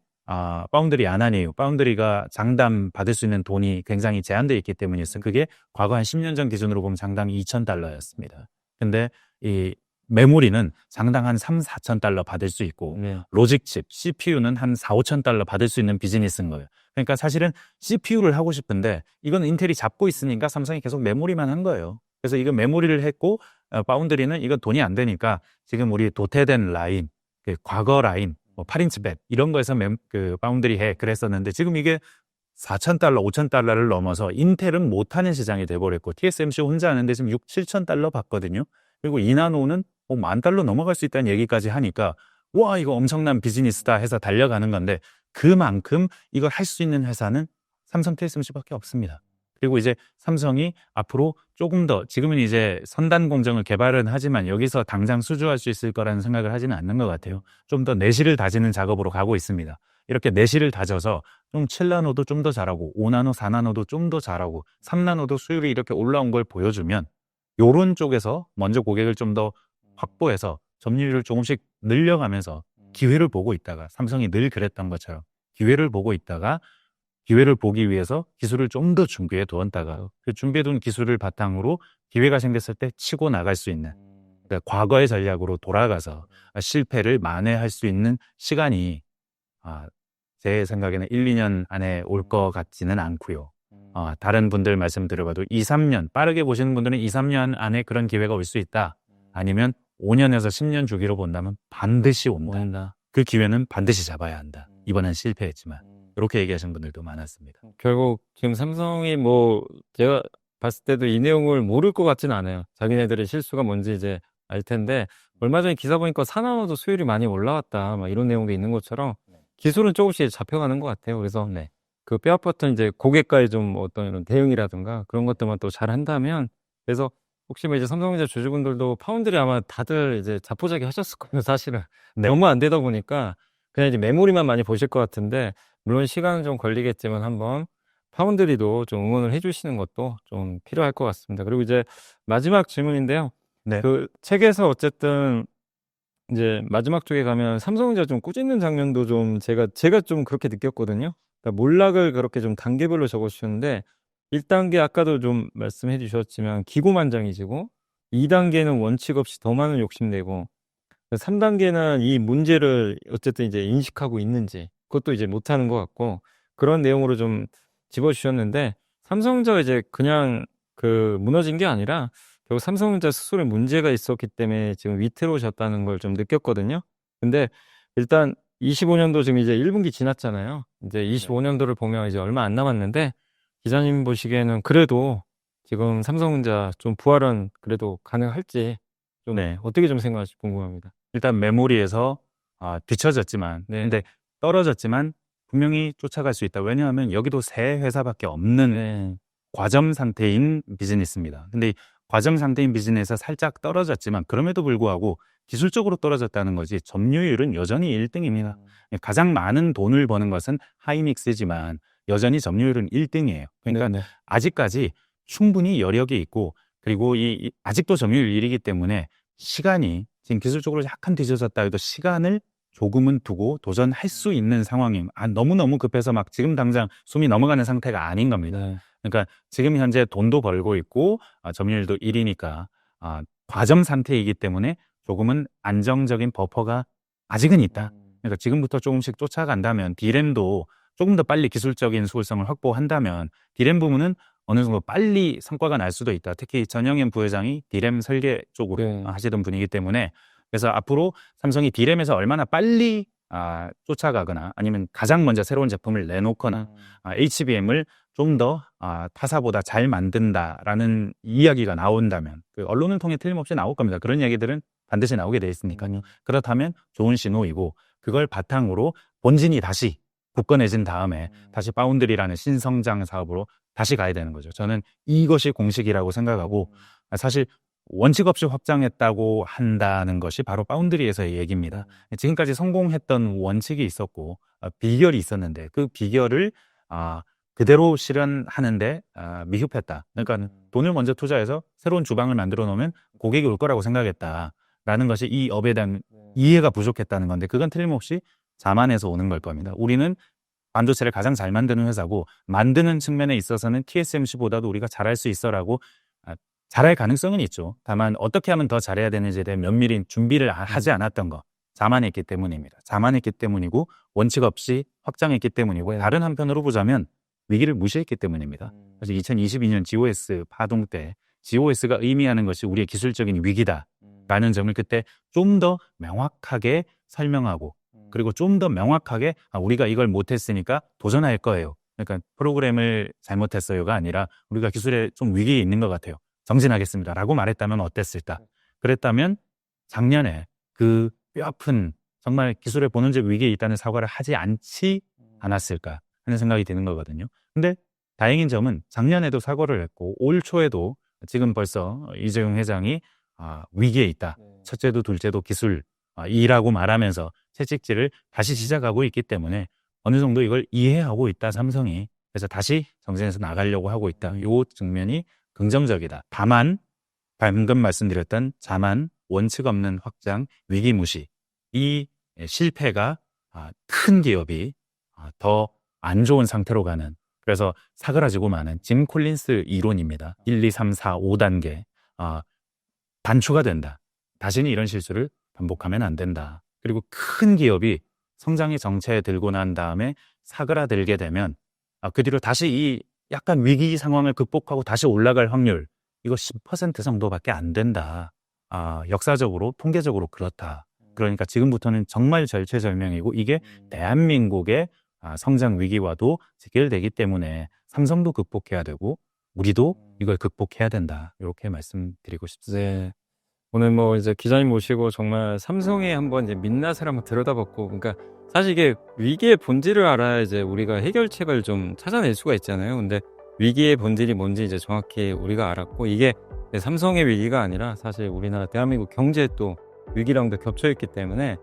[SPEAKER 1] 파운드리 안 하네요. 파운드리가 장담 받을 수 있는 돈이 굉장히 제한되어 있기 때문이었어요. 그게 과거 한 10년 전 기준으로 보면 장당 $2,000였습니다. 근데 이 메모리는 장당 한 $3,000-4,000 받을 수 있고 로직칩, CPU는 한 $4,000-5,000 받을 수 있는 비즈니스인 거예요. 그러니까 사실은 CPU를 하고 싶은데 이건 인텔이 잡고 있으니까 삼성이 계속 메모리만 한 거예요. 그래서 이거 메모리를 했고 파운드리는 이거 돈이 안 되니까 지금 우리 도태된 라인, 과거 라인, 8인치 벳 이런 거에서 파운드리 해 그랬었는데 지금 이게 $4,000, $5,000를 넘어서 인텔은 못하는 시장이 돼버렸고 TSMC 혼자 하는데 지금 $6,000-7,000 받거든요. 그리고 2나노는 $10,000 넘어갈 수 있다는 얘기까지 하니까 와 이거 엄청난 비즈니스다 해서 달려가는 건데 그만큼 이걸 할 수 있는 회사는 삼성 TSMC밖에 없습니다. 그리고 이제 삼성이 앞으로 조금 더 지금은 이제 선단 공정을 개발은 하지만 여기서 당장 수주할 수 있을 거라는 생각을 하지는 않는 것 같아요. 좀 더 내실을 다지는 작업으로 가고 있습니다. 이렇게 내실을 다져서 좀 7나노도 좀 더 잘하고 5나노, 4나노도 좀 더 잘하고 3나노도 수율이 이렇게 올라온 걸 보여주면 요런 쪽에서 먼저 고객을 좀 더 확보해서 점유율을 조금씩 늘려가면서 기회를 보고 있다가 삼성이 늘 그랬던 것처럼 기회를 보고 있다가 기회를 보기 위해서 기술을 좀 더 준비해 두었다가 그 준비해둔 기술을 바탕으로 기회가 생겼을 때 치고 나갈 수 있는 그러니까 과거의 전략으로 돌아가서 실패를 만회할 수 있는 시간이 제 생각에는 1, 2년 안에 올 것 같지는 않고요. 다른 분들 말씀 들어봐도 2, 3년 빠르게 보시는 분들은 2, 3년 안에 그런 기회가 올 수 있다. 아니면 5년에서 10년 주기로 본다면 반드시 온다. 그 기회는 반드시 잡아야 한다. 이번엔 실패했지만 이렇게 얘기하시는 분들도 많았습니다.
[SPEAKER 2] 결국 지금 삼성이 제가 봤을 때도 이 내용을 모를 것 같지는 않아요. 자기네들의 실수가 뭔지 이제 알 텐데 얼마 전에 기사 보니까 4나노도 수율이 많이 올라왔다 막 이런 내용도 있는 것처럼 기술은 조금씩 잡혀가는 것 같아요. 그래서 그 뼈아팠던 이제 고객과의 좀 어떤 이런 대응이라든가 그런 것들만 또 잘 한다면 그래서 혹시 이제 삼성전자 주주분들도 파운드리 아마 다들 이제 자포자기 하셨을 거예요. 사실은 너무 안 되다 보니까 그냥 이제 메모리만 많이 보실 것 같은데 물론 시간은 좀 걸리겠지만 한번 파운드리도 좀 응원을 해주시는 것도 좀 필요할 것 같습니다. 그리고 이제 마지막 질문인데요. 그 책에서 어쨌든 이제 마지막 쪽에 가면 삼성전자 좀 꾸짖는 장면도 좀 제가 좀 그렇게 느꼈거든요. 그러니까 몰락을 그렇게 좀 단계별로 적어주셨는데 1단계 아까도 좀 말씀해 주셨지만 기고만장해지고 2단계는 원칙 없이 더 많은 욕심내고 3단계는 이 문제를 어쨌든 이제 인식하고 있는지 그것도 이제 못하는 것 같고 그런 내용으로 좀 집어주셨는데 삼성전자 이제 그냥 그 무너진 게 아니라 결국 삼성전자 스스로에 문제가 있었기 때문에 지금 위태로워졌다는 걸 좀 느꼈거든요. 근데 일단 25년도 지금 이제 1분기 지났잖아요. 이제 25년도를 보면 이제 얼마 안 남았는데 기자님 보시기에는 그래도 지금 삼성전자 좀 부활은 그래도 가능할지 좀
[SPEAKER 1] 네.
[SPEAKER 2] 어떻게 좀 생각하실지 궁금합니다.
[SPEAKER 1] 일단 메모리에서 뒤처졌지만
[SPEAKER 2] 네.
[SPEAKER 1] 근데 떨어졌지만 분명히 쫓아갈 수 있다. 왜냐하면 여기도 세 회사밖에 없는
[SPEAKER 2] 네.
[SPEAKER 1] 과점 상태인 비즈니스입니다. 근데 이 과점 상태인 비즈니스에서 살짝 떨어졌지만 그럼에도 불구하고 기술적으로 떨어졌다는 거지 점유율은 여전히 1등입니다. 가장 많은 돈을 버는 것은 하이닉스지만 여전히 점유율은 1등이에요. 그러니까
[SPEAKER 2] 네.
[SPEAKER 1] 아직까지 충분히 여력이 있고 그리고 아직도 점유율 1위이기 때문에 시간이 지금 기술적으로 약간 뒤져졌다 해도 시간을 조금은 두고 도전할 수 있는 상황임. 너무너무 급해서 막 지금 당장 숨이 넘어가는 상태가 아닌 겁니다.
[SPEAKER 2] 네.
[SPEAKER 1] 그러니까 지금 현재 돈도 벌고 있고 점유율도 1위니까 과점 상태이기 때문에 조금은 안정적인 버퍼가 아직은 있다. 그러니까 지금부터 조금씩 쫓아간다면 D램도 조금 더 빨리 기술적인 수월성을 확보한다면 D램 부문은 어느 정도 빨리 성과가 날 수도 있다. 특히 전영현 부회장이 D램 설계 쪽으로
[SPEAKER 2] 네.
[SPEAKER 1] 하시던 분이기 때문에 그래서 앞으로 삼성이 D램에서 얼마나 빨리 쫓아가거나 아니면 가장 먼저 새로운 제품을 내놓거나 HBM을 좀 더 타사보다 잘 만든다라는 이야기가 나온다면 그 언론을 통해 틀림없이 나올 겁니다. 그런 얘기들은 반드시 나오게 돼 있으니까요. 그렇다면 좋은 신호이고 그걸 바탕으로 본진이 다시 굳건해진 다음에 다시 파운드리라는 신성장 사업으로 다시 가야 되는 거죠. 저는 이것이 공식이라고 생각하고 사실 원칙 없이 확장했다고 한다는 것이 바로 파운드리에서의 얘기입니다. 지금까지 성공했던 원칙이 있었고 비결이 있었는데 그 비결을 그대로 실현하는데 미흡했다. 그러니까 돈을 먼저 투자해서 새로운 주방을 만들어 놓으면 고객이 올 거라고 생각했다라는 것이 이 업에 대한 이해가 부족했다는 건데 그건 틀림없이 자만에서 오는 걸 겁니다. 우리는 반도체를 가장 잘 만드는 회사고 만드는 측면에 있어서는 TSMC보다도 우리가 잘할 수 있어라고 잘할 가능성은 있죠. 다만 어떻게 하면 더 잘해야 되는지에 대한 면밀히 준비를 하지 않았던 거. 자만했기 때문입니다. 자만했기 때문이고 원칙 없이 확장했기 때문이고 다른 한편으로 보자면 위기를 무시했기 때문입니다. 그래서 2022년 GOS 파동 때 GOS가 의미하는 것이 우리의 기술적인 위기다라는 점을 그때 좀 더 명확하게 설명하고 그리고 좀 더 명확하게 우리가 이걸 못했으니까 도전할 거예요. 그러니까 프로그램을 잘못했어요가 아니라 우리가 기술에 좀 위기에 있는 것 같아요. 정진하겠습니다. 라고 말했다면 어땠을까? 그랬다면 작년에 그 뼈아픈 정말 기술의 본원적 위기에 있다는 사과를 하지 않았을까 하는 생각이 드는 거거든요. 근데 다행인 점은 작년에도 사과를 했고 올 초에도 지금 벌써 이재용 회장이 위기에 있다. 첫째도 둘째도 기술이라고 말하면서 채찍질을 다시 시작하고 있기 때문에 어느 정도 이걸 이해하고 있다 삼성이. 그래서 다시 정진해서 나가려고 하고 있다. 이 측면이 긍정적이다. 다만 방금 말씀드렸던 자만, 원칙 없는 확장, 위기 무시 이 실패가 큰 기업이 더 안 좋은 상태로 가는 그래서 사그라지고 마는 짐 콜린스 이론입니다. 1, 2, 3, 4, 5단계 단추가 된다. 다시는 이런 실수를 반복하면 안 된다. 그리고 큰 기업이 성장의 정체에 들고 난 다음에 사그라들게 되면 그 뒤로 다시 이 약간 위기 상황을 극복하고 다시 올라갈 확률 이거 10% 정도밖에 안 된다. 역사적으로 통계적으로 그렇다. 그러니까 지금부터는 정말 절체절명이고 이게 대한민국의 성장 위기와도 직결되기 때문에 삼성도 극복해야 되고 우리도 이걸 극복해야 된다. 이렇게 말씀드리고 싶습니다.
[SPEAKER 2] 네. 오늘 뭐 이제 기자님 모시고 정말 삼성에 한번 이제 민낯을 한번 들여다봤고, 그러니까 사실 이게 위기의 본질을 알아야 이제 우리가 해결책을 좀 찾아낼 수가 있잖아요. 근데 위기의 본질이 뭔지 이제 정확히 우리가 알았고, 이게 삼성의 위기가 아니라 사실 우리나라 대한민국 경제에 또 위기랑도 겹쳐있기 때문에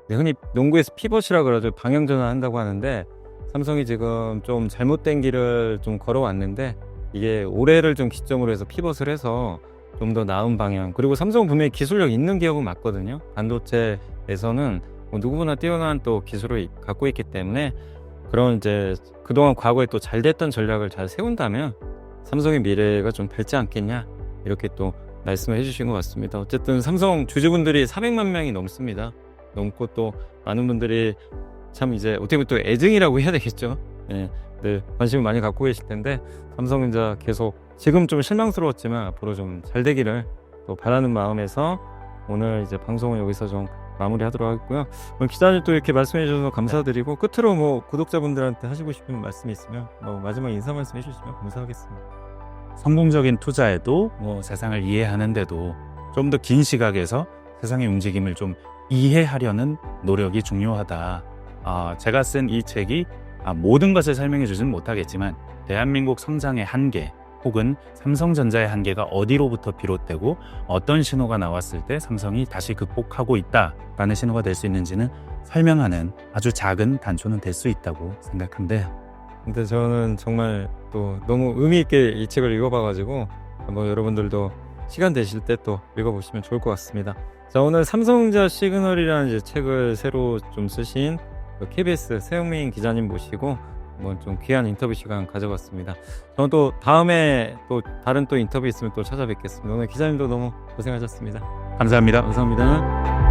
[SPEAKER 2] 흔히 농구에서 피벗이라 그러죠. 방향 전환한다고 하는데 삼성이 지금 좀 잘못된 길을 좀 걸어왔는데 이게 올해를 좀 기점으로 해서 피벗을 해서 좀 더 나은 방향. 그리고 삼성은 분명히 기술력 있는 기업은 맞거든요. 반도체에서는 뭐 누구보다 뛰어난 또 기술을 갖고 있기 때문에 그런 이제 그동안 과거에 또 잘 됐던 전략을 잘 세운다면 삼성의 미래가 좀 밝지 않겠냐 이렇게 또 말씀을 해주신 것 같습니다. 어쨌든 삼성 주주분들이 400만 명이 넘습니다. 넘고 또 많은 분들이 참 이제 어떻게 보면 또 애증이라고 해야 되겠죠. 네, 늘 관심을 많이 갖고 계실 텐데 삼성전자 계속 지금 좀 실망스러웠지만 앞으로 좀 잘 되기를 또 바라는 마음에서 오늘 이제 방송을 여기서 좀 마무리하도록 하겠고요. 오늘 기자님 또 이렇게 말씀해 주셔서 감사드리고 끝으로 뭐 구독자분들한테 하시고 싶은 말씀이 있으면 뭐 마지막 인사 말씀 해주시면 감사하겠습니다.
[SPEAKER 1] 성공적인 투자에도 뭐 세상을 이해하는데도 좀 더 긴 시각에서 세상의 움직임을 좀 이해하려는 노력이 중요하다. 제가 쓴 이 책이 모든 것을 설명해 주지는 못하겠지만 대한민국 성장의 한계 혹은 삼성전자의 한계가 어디로부터 비롯되고 어떤 신호가 나왔을 때 삼성이 다시 극복하고 있다라는 신호가 될 수 있는지는 설명하는 아주 작은 단초는 될 수 있다고 생각한데요.
[SPEAKER 2] 근데 저는 정말 또 너무 의미 있게 이 책을 읽어봐가지고 뭐 여러분들도 시간 되실 때 또 읽어보시면 좋을 것 같습니다. 자, 오늘 삼성전자 시그널이라는 이제 책을 새로 좀 쓰신 KBS 세영민 기자님 모시고 뭐 좀 귀한 인터뷰 시간 가져봤습니다. 저는 또 다음에 또 다른 또 인터뷰 있으면 또 찾아뵙겠습니다. 오늘 기자님도 너무 고생하셨습니다.
[SPEAKER 1] 감사합니다.
[SPEAKER 2] 감사합니다.